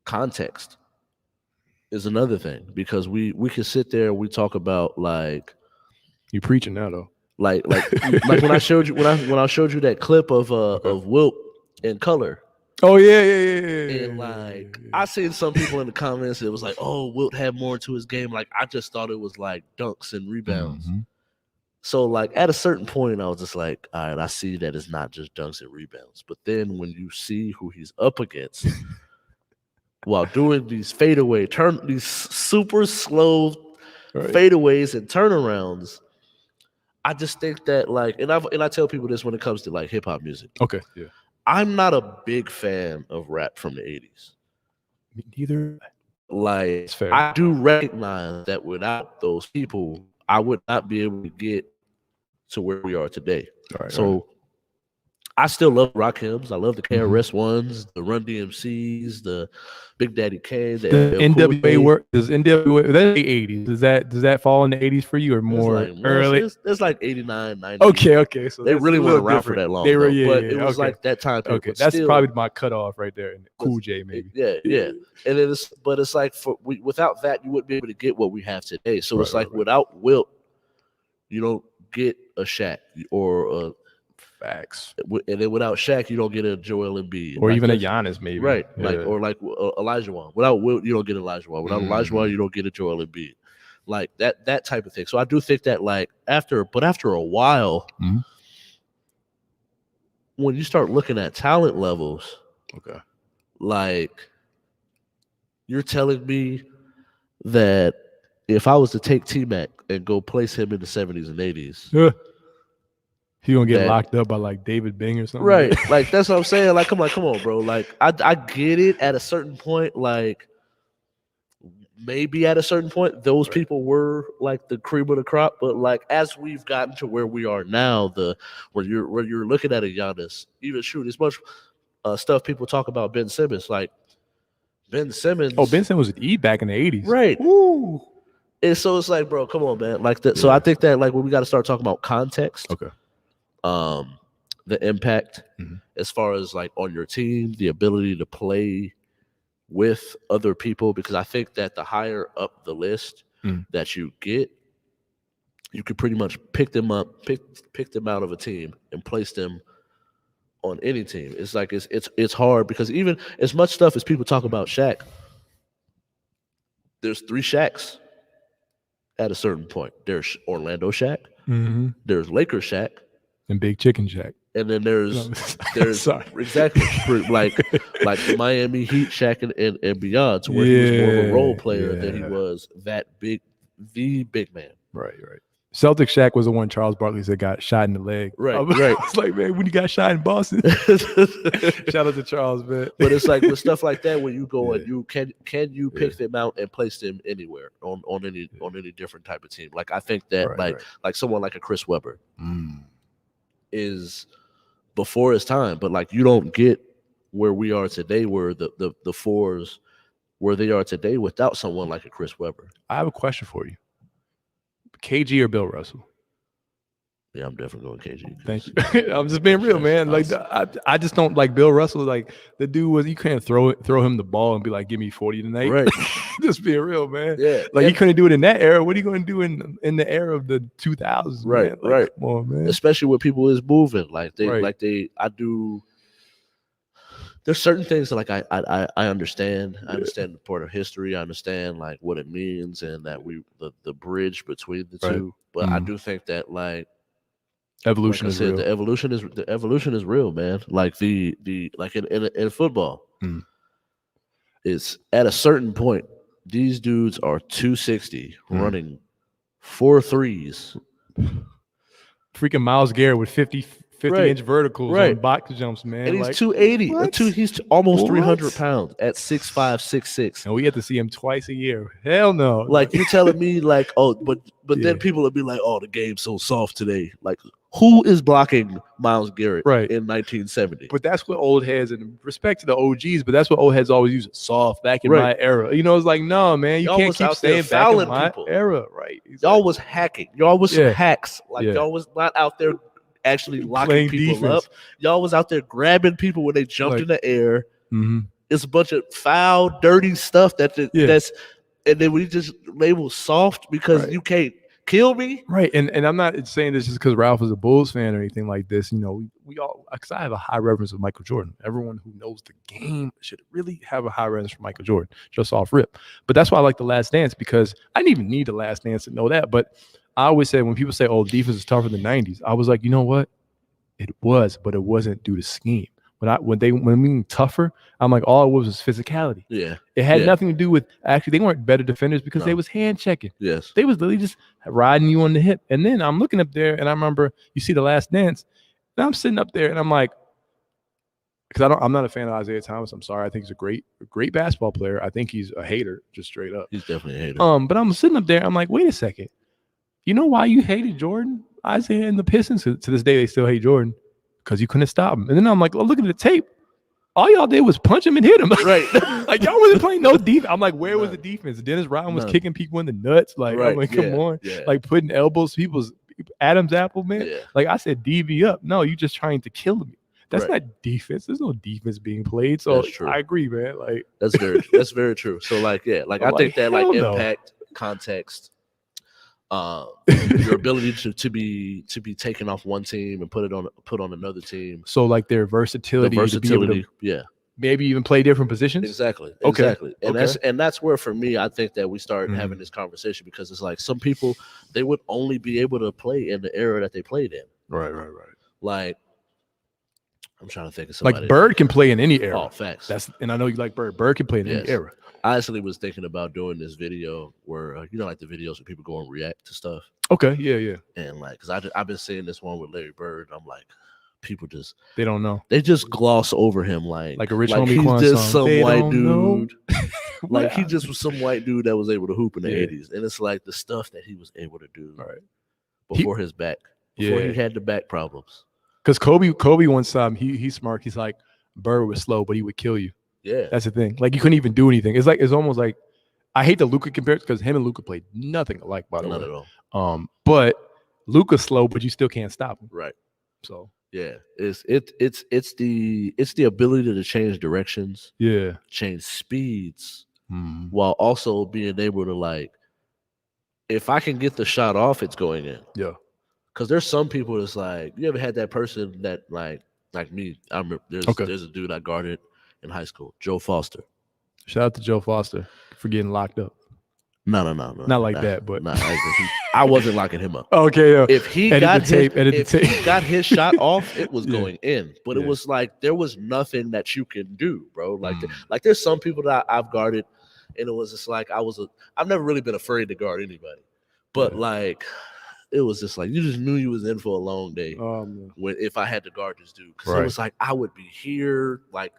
context is another thing because we can sit there. We talk about like you preaching now though. Like when I showed you when I showed you that clip of Wilt in color. Oh yeah. And like I seen some people in the comments, it was like, oh, Wilt had more to his game. Like I just thought it was like dunks and rebounds. Mm-hmm. So like at a certain point, I was just like, all right, I see that it's not just dunks and rebounds. But then when you see who he's up against while doing these these super slow fadeaways and turnarounds, I just think that like, and I tell people this when it comes to like hip hop music. Okay, yeah. I'm not a big fan of rap from the 80s. Me neither. Like, I do recognize that without those people, I would not be able to get to where we are today. I still love rock hymns. I love the KRS ones, the Run DMCs, the Big Daddy K, the NWA work. Does NWA that's the 80s? Does that fall in the 80s for you or more early? It's like 89, 90. Okay. So they really weren't around for that long. But it was like that time period. Okay, that's probably my cutoff right there. Cool J, maybe. Yeah. And it's like without that, you wouldn't be able to get what we have today. So it's like without Wilt, you don't get a Shaq or a Facts. And then without Shaq, you don't get a Joel Embiid. Or like even a Giannis, maybe. Right. Yeah. Like Elijah Wan. Without Wilt, you don't get Elijah Wan. Without Elijah Wan, you don't get a Joel Embiid. Like that type of thing. So I do think that like after a while, when you start looking at talent levels, like you're telling me that if I was to take T-Mac and go place him in the 70s and 80s, he gonna get locked up by like David Bing or something, right? Like that's what I'm saying. Like, come on, bro. Like, I get it at a certain point. Like, maybe at a certain point, those people were like the cream of the crop. But like, as we've gotten to where we are now, where you're looking at a Giannis, even as much stuff people talk about Ben Simmons, like Ben Simmons. Oh, Ben Simmons was an E back in the 80s, right? Woo. And so it's like, bro, come on, man. Like that. So I think that like when we got to start talking about context. The impact as far as like on your team, the ability to play with other people, because I think that the higher up the list that you get, you can pretty much pick them out of a team and place them on any team. It's like it's hard, because even as much stuff as people talk about Shaq, there's 3 Shaqs at a certain point. There's Orlando Shaq, there's Lakers Shaq, and Big Chicken Shack. and then there's Sorry. exactly like the Miami Heat Shaq and beyond, to where he was more of a role player than he was the big man. Right. Celtic Shaq was the one Charles Barkley said got shot in the leg. Right. I was like, man, when he got shot in Boston. Shout out to Charles, man. But it's like with stuff like that, when you go and you can you pick them out and place them anywhere on any different type of team. Like I think that like someone like a Chris Webber is before his time, but like you don't get where we are today, where the fours where they are today without someone like a Chris Webber. I have a question for you. KG or Bill Russell? Yeah, I'm definitely going KG. Thank you. I'm just being real, man. Like I just don't like Bill Russell. Like the dude was, you can't throw him the ball and be like, give me 40 tonight. Right. Just being real, man. Yeah. Like you couldn't do it in that era. What are you going to do in the era of the 2000s? Right. Man? Like, right. Come on, man. Especially when people is moving, I do. There's certain things that like I understand. I understand the part of history. I understand like what it means and that the bridge between the two. But I do think that like evolution is real. The evolution is real, man. Like the like in football, it's at a certain point. These dudes are 260 running 4 threes. Freaking Myles Garrett with 50-inch verticals on box jumps, man. And he's 280. He's almost 300 pounds at 6'5", 6'6". And we get to see him twice a year. Hell no. Like you're telling me like, oh, but then people will be like, oh, the game's so soft today. Like who is blocking Myles Garrett in 1970? But that's what old heads, and respect to the OGs, but that's what old heads always use, soft back in my era. You know, it's like, no, man, you can't keep saying back in my era. Right. Y'all was hacking. Y'all was some hacks. Like y'all was not out there actually locking people up. Y'all was out there grabbing people when they jumped in the air. It's a bunch of foul, dirty stuff that's and then we just label soft because you can't kill me. Right. And I'm not saying this just because Ralph is a Bulls fan or anything like this. You know, we all, because I have a high reverence of Michael Jordan. Everyone who knows the game should really have a high reverence for Michael Jordan, just off rip. But that's why I like The Last Dance, because I didn't even need The Last Dance to know that. But I always say when people say, oh, defense is tougher than the 90s, I was like, you know what? It was, but it wasn't due to scheme. When I mean tougher, I'm like, all it was physicality. Yeah. It had nothing to do with, actually, they weren't better defenders because they was hand checking. Yes. They was literally just riding you on the hip. And then I'm looking up there and I remember you see The Last Dance. And I'm sitting up there and I'm like, because I'm not a fan of Isaiah Thomas. I'm sorry. I think he's a great basketball player. I think he's a hater, just straight up. He's definitely a hater. But I'm sitting up there. I'm like, wait a second. You know why you hated Jordan, Isaiah, and the Pistons? To this day, they still hate Jordan. Because you couldn't stop him. And then I'm like, oh, look at the tape. All y'all did was punch him and hit him. Right. Like, y'all wasn't playing no defense. I'm like, where was the defense? Dennis Rodman was kicking people in the nuts. Like, I'm like, come on. Yeah. Like, putting elbows, people's Adam's apple, man. Yeah. Like, I said, DV up. No, you just trying to kill me. That's not defense. There's no defense being played. So I agree, man. Like, that's very true. So, like, yeah. Like, I think that, like, impact, context, your ability to be taken off one team and put on another team. So like their versatility to be able to, maybe even play different positions. Exactly. And that's where for me I think that we start having this conversation, because it's like some people, they would only be able to play in the era that they played in. Right. Like I'm trying to think of somebody. Like Bird can play in any era. Oh, facts. And I know you like Bird. Bird can play in any era. I actually was thinking about doing this video where, like the videos where people go and react to stuff. Okay, yeah. And like, because I've been seeing this one with Larry Bird. I'm like, people just, they don't know. They just gloss over him like a rich homie Quan he's just song. Some white dude. Like he just was some white dude that was able to hoop in the 80s. And it's like the stuff that he was able to do before his back, before he had the back problems. Because Kobe once he's smart. He's like, Bird was slow, but he would kill you. Yeah, that's the thing. Like you couldn't even do anything. It's almost like, I hate the Luka comparison because him and Luka played nothing alike, by the way. Not at all. But Luka's slow, but you still can't stop him. Right. So Yeah, it's the ability to change directions, Yeah. change speeds, Mm. while also being able to like, if I can get the shot off, it's going in. Yeah. Because there's some people that's like, you ever had that person that like me? I remember Okay. there's a dude I guarded in high school, Joe Foster. Shout out to Joe Foster for getting locked up. No, Not like that, but I wasn't locking him up. okay. Yo. If he Edit the got his tape. Edit the if he tape. got his shot off, it was Yeah. going in. But it Yeah. was like there was nothing that you can do, bro. Like Mm. like there's some people that I've guarded, and it was just like I've never really been afraid to guard anybody, but Yeah. like it was just like you just knew you was in for a long day Man. when if I had to guard this dude, because it Right. was like I would be here, like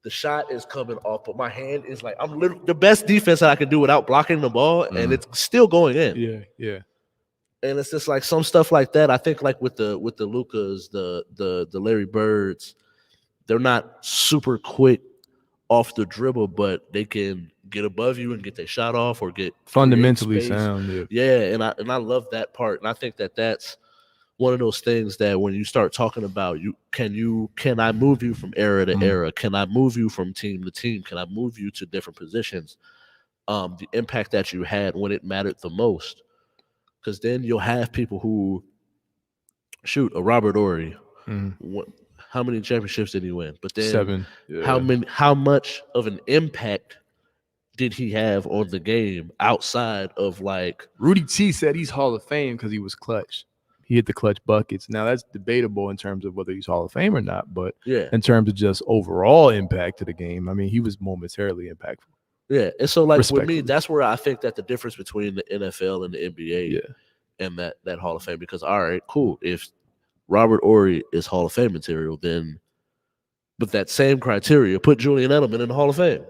the shot is coming off, but my hand is like I'm literally the best defense that I can do without blocking the ball, and it's still going in. Yeah. Yeah. And it's just like some stuff like that. I think like with the Lucas, the Larry Birds, they're not super quick off the dribble, but they can get above you and get their shot off or get Fundamentally space. sound. Yeah. Yeah, and I love that part, and I think that that's one of those things that when you start talking about can I move you from era to era? Can I move you from team to team? Can I move you to different positions? The impact that you had when it mattered the most. Because then you'll have people who shoot a Robert Ory. Mm. How many championships did he win? But then 7. Yeah. how much of an impact did he have on the game outside of like Rudy T said he's Hall of Fame because he was clutch. He hit the clutch buckets. Now that's debatable in terms of whether he's Hall of Fame or not, but yeah. in terms of just overall impact to the game, I mean, he was momentarily impactful. Yeah, and so like with me, Respectfully. that's where I think that the difference between the NFL and the NBA Yeah. and that Hall of Fame, because all right, cool. If Robert Ory is Hall of Fame material, then with that same criteria, put Julian Edelman in the Hall of Fame.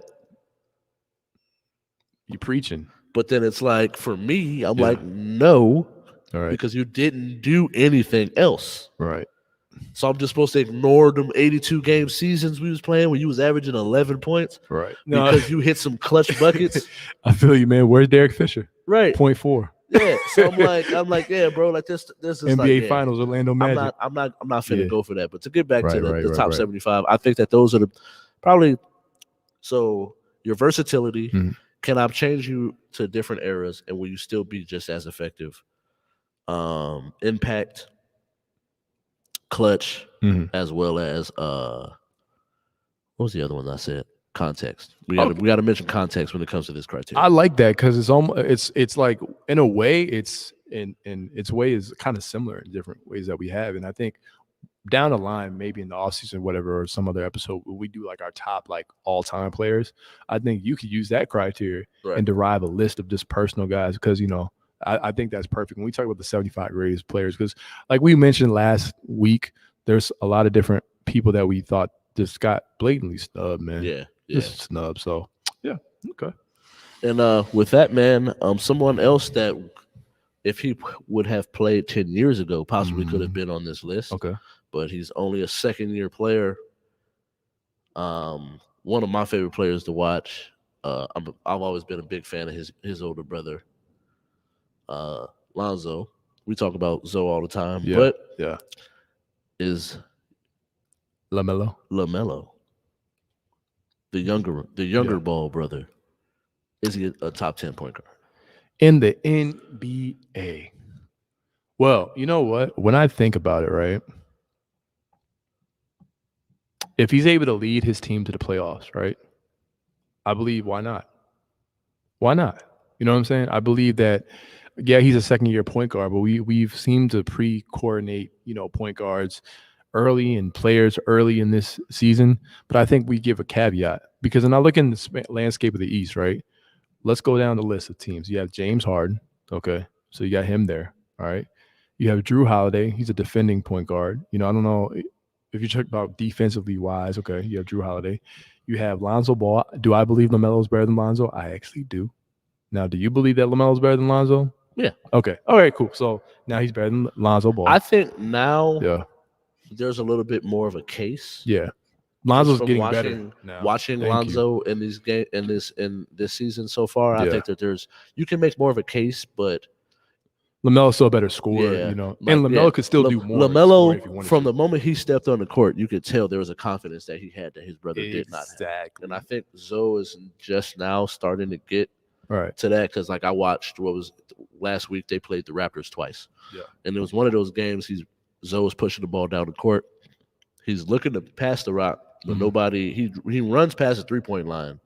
You preaching. But then it's like for me, I'm Yeah. like, no, All right. because you didn't do anything else. Right. So I'm just supposed to ignore them 82 game seasons we was playing when you was averaging 11 points Right. because you hit some clutch buckets. I feel you, man. Where's Derek Fisher? Right. 0.4. Yeah. So I'm like, yeah, bro, like this is NBA like, yeah, Finals, Orlando Magic. I'm not finna Yeah. go for that. But to get back to Right, the top right. 75, I think that those are the probably so your versatility. Mhm. Can I change you to different eras and will you still be just as effective? Impact, clutch, Mhm. as well as what was the other one I said? Context. We got to mention context when it comes to this criteria. I like that because it's almost it's like in a way it's in its way is kind of similar in different ways that we have, and I think down the line, maybe in the offseason or whatever, or some other episode, we do like our top like all-time players. I think you could use that criteria and derive a list of just personal guys because I think that's perfect when we talk about the 75 greatest players because like we mentioned last week, there's a lot of different people that we thought just got blatantly snubbed, man. Yeah. Just snubbed. So yeah, okay. And with that, man, someone else that if he would have played 10 years ago, possibly could have been on this list. Okay. But he's only a second-year player. One of my favorite players to watch. I've always been a big fan of his older brother, Lonzo. We talk about Zoe all the time, but is LaMelo, the younger ball brother. Is he a top 10 point guard in the NBA? Well, you know what? When I think about it, right? If he's able to lead his team to the playoffs, right? I believe why not? Why not? You know what I'm saying? I believe that, yeah, he's a second-year point guard, but we've seemed to pre-coordinate, point guards early and players early in this season. But I think we give a caveat because when I look in the landscape of the East, right? Let's go down the list of teams. You have James Harden. Okay. So you got him there. All right. You have Drew Holiday. He's a defending point guard. I don't know if you talk about defensively wise. Okay. You have Drew Holiday. You have Lonzo Ball. Do I believe LaMelo's better than Lonzo? I actually do. Now, do you believe that LaMelo's better than Lonzo? Yeah. Okay. All right, cool. So now he's better than Lonzo Ball. I think now there's a little bit more of a case. Yeah. Lonzo's getting better now. Watching Lonzo in this season so far, I think that you can make more of a case, but LaMelo's still a better scorer, Yeah, and like, LaMelo could still do more LaMelo, scoring if he wanted from to. the moment he stepped on the court, you could tell there was a confidence that he had that his brother did not have. Exactly. And I think Zoe is just now starting to get Right. to that because, like, I watched what was last week. They played the Raptors twice. Yeah. And it was one of those games. Zoe's pushing the ball down the court. He's looking to pass the rock, but nobody. He runs past the 3-point line,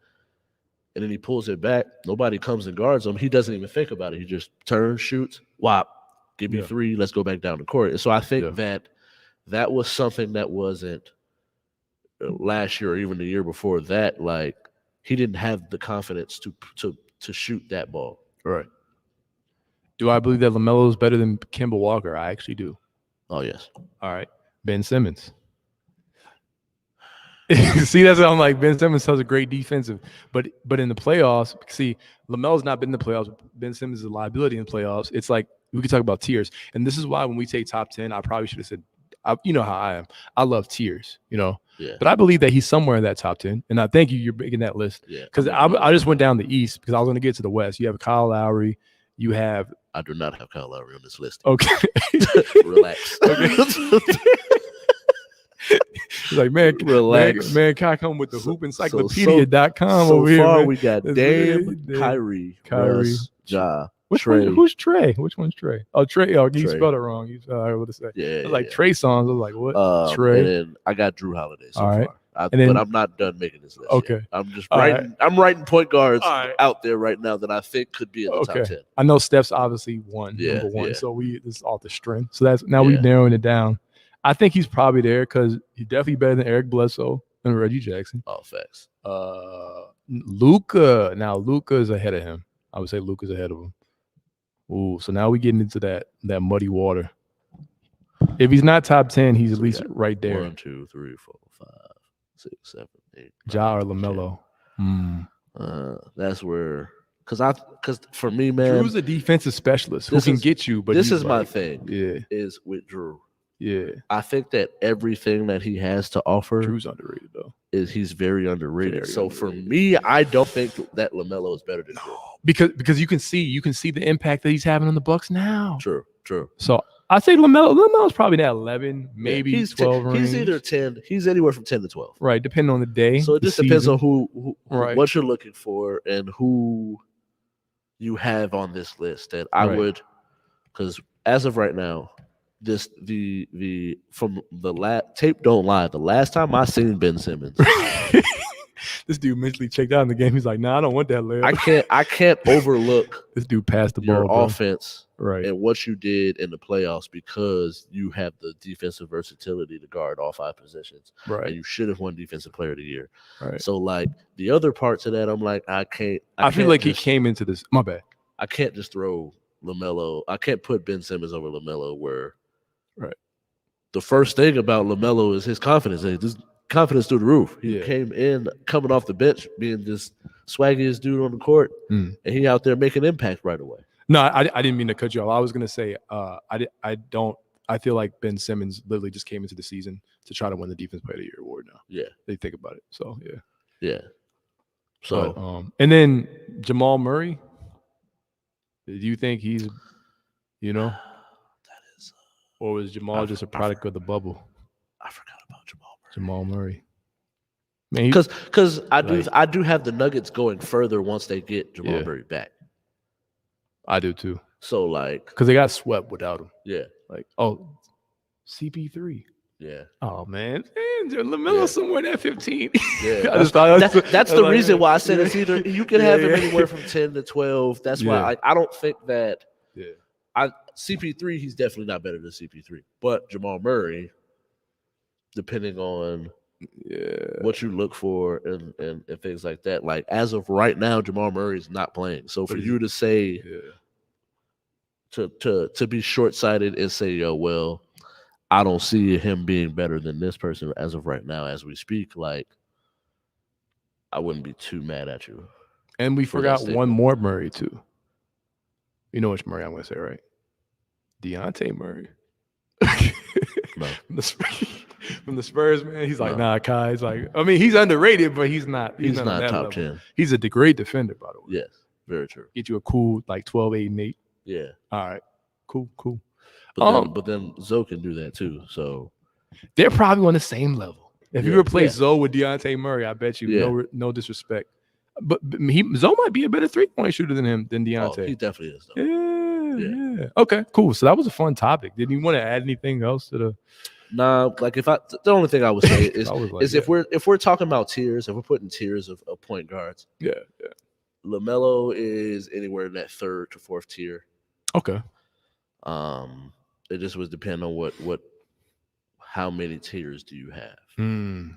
and then he pulls it back. Nobody comes and guards him. He doesn't even think about it. He just turns, shoots, whop, give me 3. Let's go back down the court. And so I think that was something that wasn't last year or even the year before that. Like, he didn't have the confidence to shoot that ball. Right. Do I believe that LaMelo is better than Kemba Walker? I actually do. Oh, yes. All right. Ben Simmons. See, that's how I'm like, Ben Simmons has a great defensive, but in the playoffs, see, LaMelo's not been in the playoffs. Ben Simmons is a liability in the playoffs. It's like we could talk about tiers, and this is why when we take top 10, I probably should have said, you know how I am. I love tiers, but I believe that he's somewhere in that top 10, and I thank you. You're making that list, because I just went down the East because I was going to get to the West. You have Kyle Lowry, you have. I do not have Kyle Lowry on this list. Okay, relax. Okay. He's like, man, relax. Man, can I come with the hoopencyclopedia.com over here? So far, man. we got Dame, Kyrie, Russ, Ja, Trey. Who's Trey? Which one's Trey? Oh, Trey. Oh, you Trey. spelled it wrong. What to say? Yeah. Like Trey songs. I was like, what? Trey. And then I got Drew Holiday so right. far. But I'm not done making this list. Okay. Yet. I'm just writing. Right. I'm writing point guards out there right now that I think could be in the top 10. I know Steph's obviously number one. Yeah. So this is off the string. So that's now we're narrowing it down. I think he's probably there because he's definitely better than Eric Bledsoe and Reggie Jackson. Oh, facts. Luka. Now Luka is ahead of him. I would say Luka's ahead of him. Ooh, so now we're getting into that muddy water. If he's not top 10, he's at least right there. 1, 2, 3, 4, 5, 6, 7, 8. Ja or LaMelo. That's where, because for me, man, Drew's a defensive specialist who can get you. But this is my thing. Yeah, is with Drew. Yeah, I think that everything that he has to offer, Drew's underrated though. He's very underrated. For me, I don't think that LaMelo is better than Drew. Because you can see the impact that he's having on the Bucks now. True. So I say LaMelo's probably that 11, maybe he's 12 range. He's either 10. He's anywhere from 10 to 12. Right, depending on the day. So it just depends on who what you're looking for and who you have on this list. That I would, because as of right now, the from the tape don't lie. The last time I seen Ben Simmons, this dude mentally checked out in the game. He's like, "Nah, I don't want that layup." I can't overlook this dude passed the your ball, offense, and what you did in the playoffs because you have the defensive versatility to guard all 5 positions, and you should have won Defensive Player of the Year. So like the other parts of that, I'm like, I feel like he came into this. My bad. I can't just throw LaMelo. I can't put Ben Simmons over LaMelo where. The first thing about LaMelo is his confidence. His confidence through the roof. He came in coming off the bench, being this swaggiest dude on the court, and he out there making impact right away. No, I didn't mean to cut you off. I was gonna say I feel like Ben Simmons literally just came into the season to try to win the Defense Player of the Year award now. Yeah, they think about it. So yeah. So and then Jamal Murray. Do you think he's or was Jamal just a product of the bubble? I forgot about Jamal Murray. Man, because I do have the Nuggets going further once they get Jamal Murray back. I do too. So like, because they got swept without him. Yeah. Like CP3. Yeah. Oh man, LaMelo somewhere at 15. Yeah. That's the reason why I said it's either you can have him anywhere from 10 to 12. That's why I don't think that. Yeah. CP3, he's definitely not better than CP3. But Jamal Murray, depending on what you look for and things like that, like as of right now, Jamal Murray is not playing. So for you to say to be short-sighted and say, well, I don't see him being better than this person as of right now, as we speak, like I wouldn't be too mad at you. And we forgot one more Murray too. You know which Murray I'm going to say, right? Dejounte Murray. No. From the Spurs, man. He's like, nah, Kai. He's like, I mean, he's underrated, but he's not. He's not top level. 10. He's a great defender, by the way. Yes, very true. Get you a cool 12, 8, and 8. Yeah. All right. Cool. But then Zoe can do that too. So They're probably on the same level. If you yeah, replace Zoe with Deontay Murray, I bet you yeah. no disrespect, but Zoe might be a better 3-point shooter than Oh, Deontay. he definitely is though. Yeah. Okay, cool. So that was a fun topic. Did you want to add anything else to the? Nah, like the only thing I would say is I was like, if we're talking about tiers, if we're putting tiers of point guards, yeah. LaMelo is anywhere in that third to fourth tier. Okay. It just was depending on what how many tiers do you have? Mm,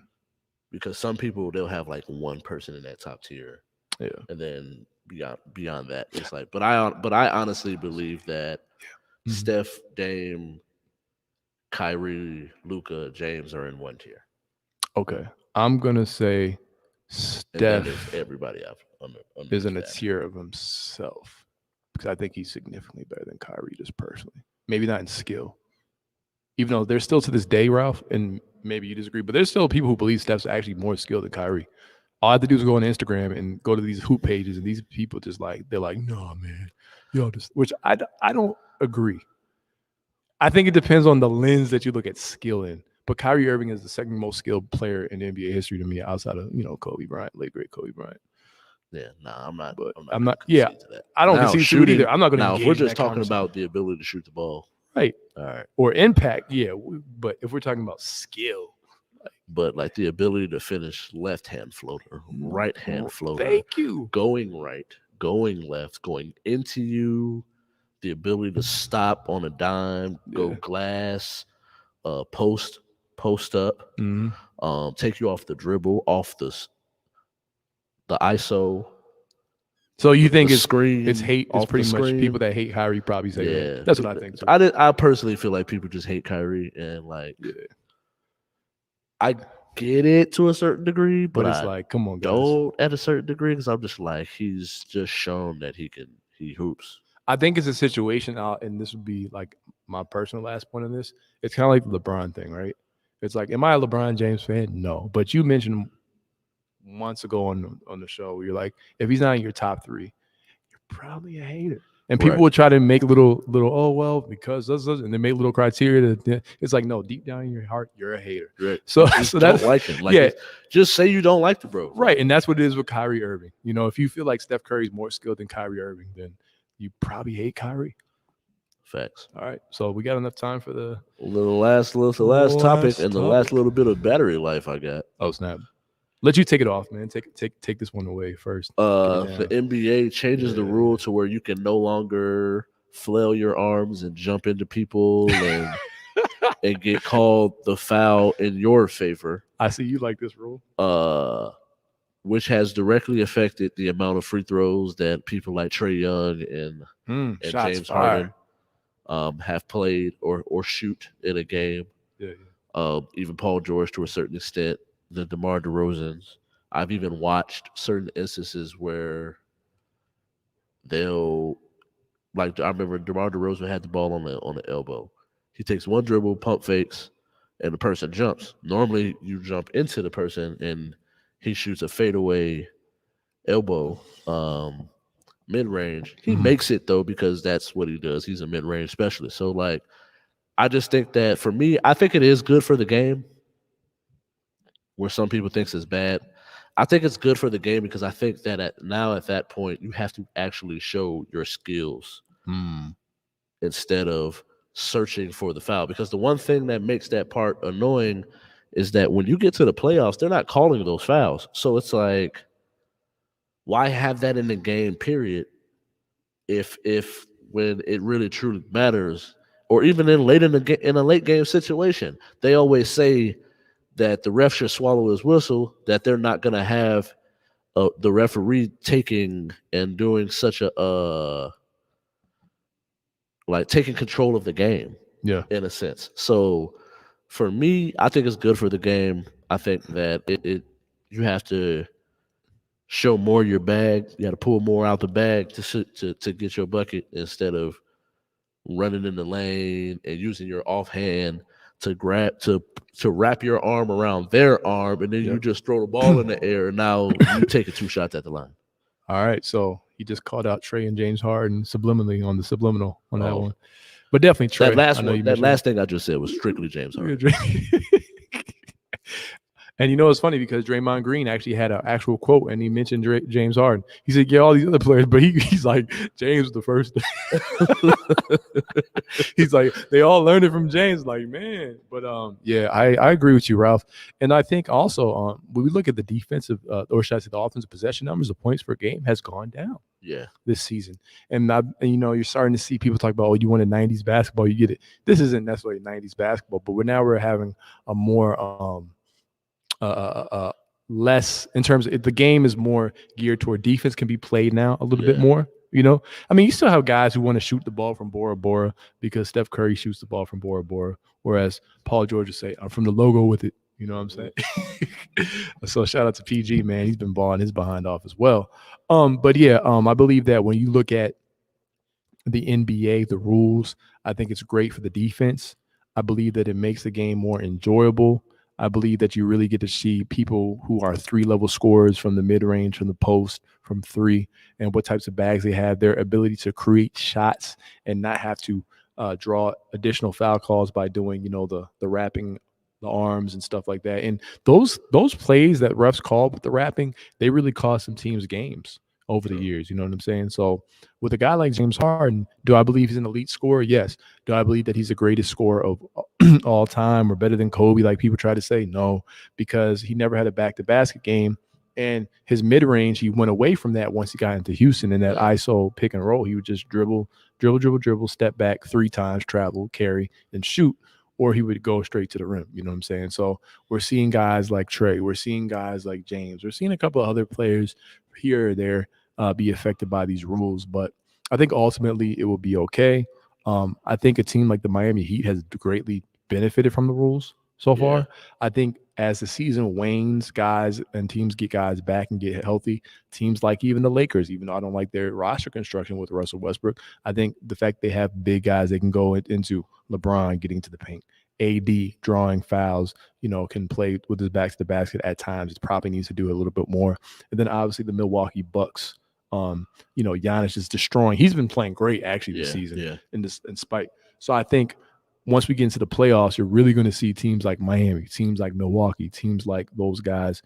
Because some people they'll have like one person in that top tier, yeah. and then beyond that, it's like. But I honestly believe that Mhm. Steph, Dame, Kyrie, Luca, James are in one tier. Okay. I'm gonna say And then there's Steph everybody else is in a that. tier of himself because I think he's significantly better than Kyrie, just personally. Maybe not in skill, even though there's still to this day, Ralph, and maybe you disagree, but there's still people who believe Steph's actually more skilled than Kyrie. All I have to do is go on Instagram and go to these hoop pages, and these people just like they're like, no, man, yo, just which I don't agree. I think it depends on the lens that you look at skill in. But Kyrie Irving is the second most skilled player in NBA history to me, outside of Kobe Bryant, late great Kobe Bryant. Yeah, nah, I'm not. But I'm not. Yeah, to that. I don't now, concede to it either. I'm not going to now, engage. if we're just in that talking about the ability to shoot the ball, right? All right, or impact, yeah. But if we're talking about skill, but like the ability to finish left hand floater, right hand floater, thank you, going right, going left, going into you, the ability to stop on a dime, go glass, post up, take you off the dribble, off the ISO. So you think it's screen? It's hate. It's pretty much people that hate Kyrie probably say that. That's what I think. Too. I personally feel like people just hate Kyrie and like. I get it to a certain degree, but it's I like, come on, guys. Don't at a certain degree because I'm just like he's just shown that he hoops. I think it's a situation, and this would be like my personal last point on this. It's kind of like the LeBron thing, right? It's like, am I a LeBron James fan? No, but you mentioned months ago on the show, where you're like, if he's not in your top 3, you're probably a hater. And people would try to make little, oh well, because and they make little criteria that it's like, no, deep down in your heart, you're a hater. Right. So that's don't like him. Like, just say you don't like the bro. Right, and that's what it is with Kyrie Irving. If you feel like Steph Curry's more skilled than Kyrie Irving, then you probably hate Kyrie. Facts. All right, so we got enough time for the last topic and the last little bit of battery life I got. Oh snap! Let you take it off, man. Take this one away first. The NBA changes the rule to where you can no longer flail your arms and jump into people and get called the foul in your favor. I see you like this rule. Which has directly affected the amount of free throws that people like Trae Young and James Harden have played or shoot in a game. Even Paul George to a certain extent. The DeMar DeRozans. I've even watched certain instances where they'll I remember DeMar DeRozan had the ball on the elbow. He takes one dribble, pump fakes, and the person jumps. Normally you jump into the person and he shoots a fadeaway elbow mid-range. He makes it though because that's what he does. He's a mid-range specialist. So I just think that for me, I think it is good for the game. Where some people think it's bad, I think it's good for the game because I think that at that point you have to actually show your skills instead of searching for the foul. Because the one thing that makes that part annoying is that when you get to the playoffs, they're not calling those fouls. So it's like, why have that in the game? Period. If when it really truly matters, or even in a late game situation, they always say that the ref should swallow his whistle, that they're not going to have the referee taking and doing such taking control of the game, in a sense. So for me, I think it's good for the game. I think that you have to show more your bag. You got to pull more out the bag to get your bucket instead of running in the lane and using your offhand to wrap your arm around their arm, and then you just throw the ball in the air, and now you taking 2 shots at the line. All right, so he just called out Trae and James Harden subliminally on the subliminal on that one. But definitely Trey. That I know you that mentioned last thing I just said was strictly James Harden. And it's funny because Draymond Green actually had an actual quote, and he mentioned James Harden. He said, "Yeah, all these other players," but he's like, "James was the first." He's like, they all learned it from James. Like, man, but yeah, I agree with you, Ralph. And I think also when we look at the defensive, or should I say, the offensive possession numbers, the points per game has gone down Yeah, this season. And you're starting to see people talk about, oh, you wanted '90s basketball, you get it. This isn't necessarily '90s basketball, but we're having a more uh, uh, uh, less in terms of the game is more geared toward defense can be played now a little bit yeah, more. I mean, you still have guys who want to shoot the ball from Bora Bora because Steph Curry shoots the ball from Bora Bora, whereas Paul George would say, "I'm from the logo with it." You know what I'm saying? So shout out to PG, man. He's been balling his behind off as well. But yeah, I believe that when you look at the NBA, the rules, I think it's great for the defense. I believe that it makes the game more enjoyable. I believe that you really get to see people who are 3-level scorers from the mid range, from the post, from three, and what types of bags they have, their ability to create shots and not have to draw additional foul calls by doing, the wrapping the arms and stuff like that. And those plays that refs call with the wrapping, they really cost some teams games over the true. years. You know what I'm saying? So with a guy like James Harden, do I believe he's an elite scorer? Yes. Do I believe that he's the greatest scorer of all time or better than Kobe, like people try to say? No, because he never had a back-to-basket game. And his mid-range, he went away from that once he got into Houston in that Yeah. ISO pick and roll. He would just dribble, step back 3 times, travel, carry, and shoot, or he would go straight to the rim. You know what I'm saying? So we're seeing guys like Trey. We're seeing guys like James. We're seeing a couple of other players here or there be affected by these rules. But I think ultimately it will be okay. I think a team like the Miami Heat has greatly benefited from the rules so Yeah. far. I think as the season wanes, guys and teams get guys back and get healthy, teams like even the Lakers, even though I don't like their roster construction with Russell Westbrook, I think the fact they have big guys they can go into, LeBron getting to the paint, AD drawing fouls, can play with his back to the basket at times. It probably needs to do a little bit more. And then obviously the Milwaukee Bucks, Giannis is destroying. He's been playing great actually this season in spite. So I think once we get into the playoffs, you're really going to see teams like Miami, teams like Milwaukee, teams like those guys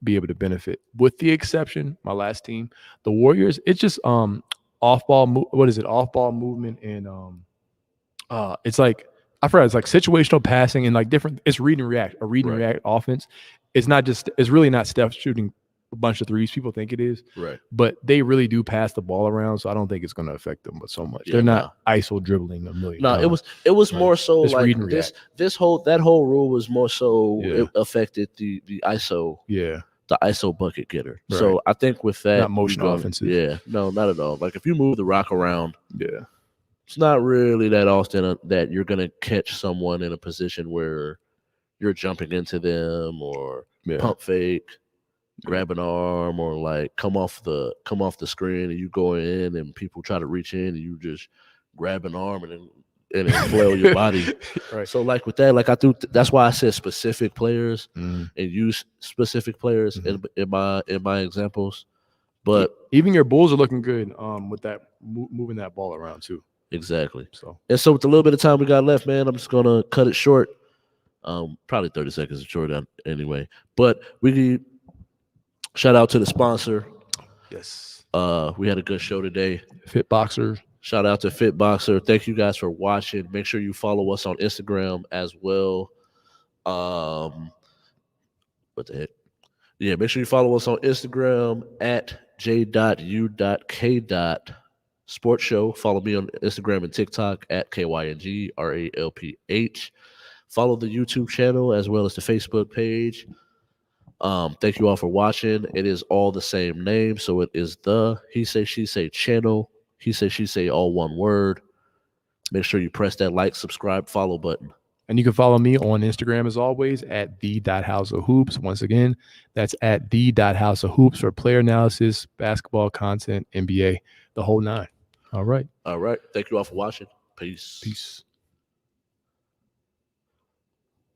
be able to benefit. With the exception, my last team, the Warriors, it's just off ball. What is it? Off ball movement and it's like I forgot. It's like situational passing and like different. It's read and react. A read and react offense. It's not just. It's really not Steph shooting a bunch of threes. People think it is, Right. but they really do pass the ball around. So I don't think it's going to affect them, but so much. They're not ISO dribbling a million. No, times. it was more so It's like read and react. this whole rule was more so it affected the ISO. Yeah. The ISO bucket getter. Right. So I think with that, not motion offensive. Yeah, no, not at all. Like if you move the rock around, yeah, it's not really that often that you're gonna catch someone in a position where you're jumping into them or pump fake, grab an arm, or like come off the screen and you go in and people try to reach in and you just grab an arm and then flail your body. Right. So like with that, like I do, that's why I said specific players and use specific players in my examples. But even your Bulls are looking good with that moving that ball around too. Exactly. So with the little bit of time we got left, man, I'm just gonna cut it short. Probably 30 seconds short anyway. But we shout out to the sponsor. Yes. We had a good show today. Fit Boxer. Shout out to Fit Boxer. Thank you guys for watching. Make sure you follow us on Instagram as well. What the heck? Yeah, make sure you follow us on Instagram at J.U.K. Sports Show. Follow me on Instagram and TikTok at KYNGRALPH. Follow the YouTube channel as well as the Facebook page. Thank you all for watching. It is all the same name, so it is the He Say She Say channel. He Say She Say all one word. Make sure you press that like, subscribe, follow button. And you can follow me on Instagram as always at the.houseofhoops. Once again, that's at the.houseofhoops for player analysis, basketball content, NBA, the whole nine. All right. All right. Thank you all for watching. Peace. Peace.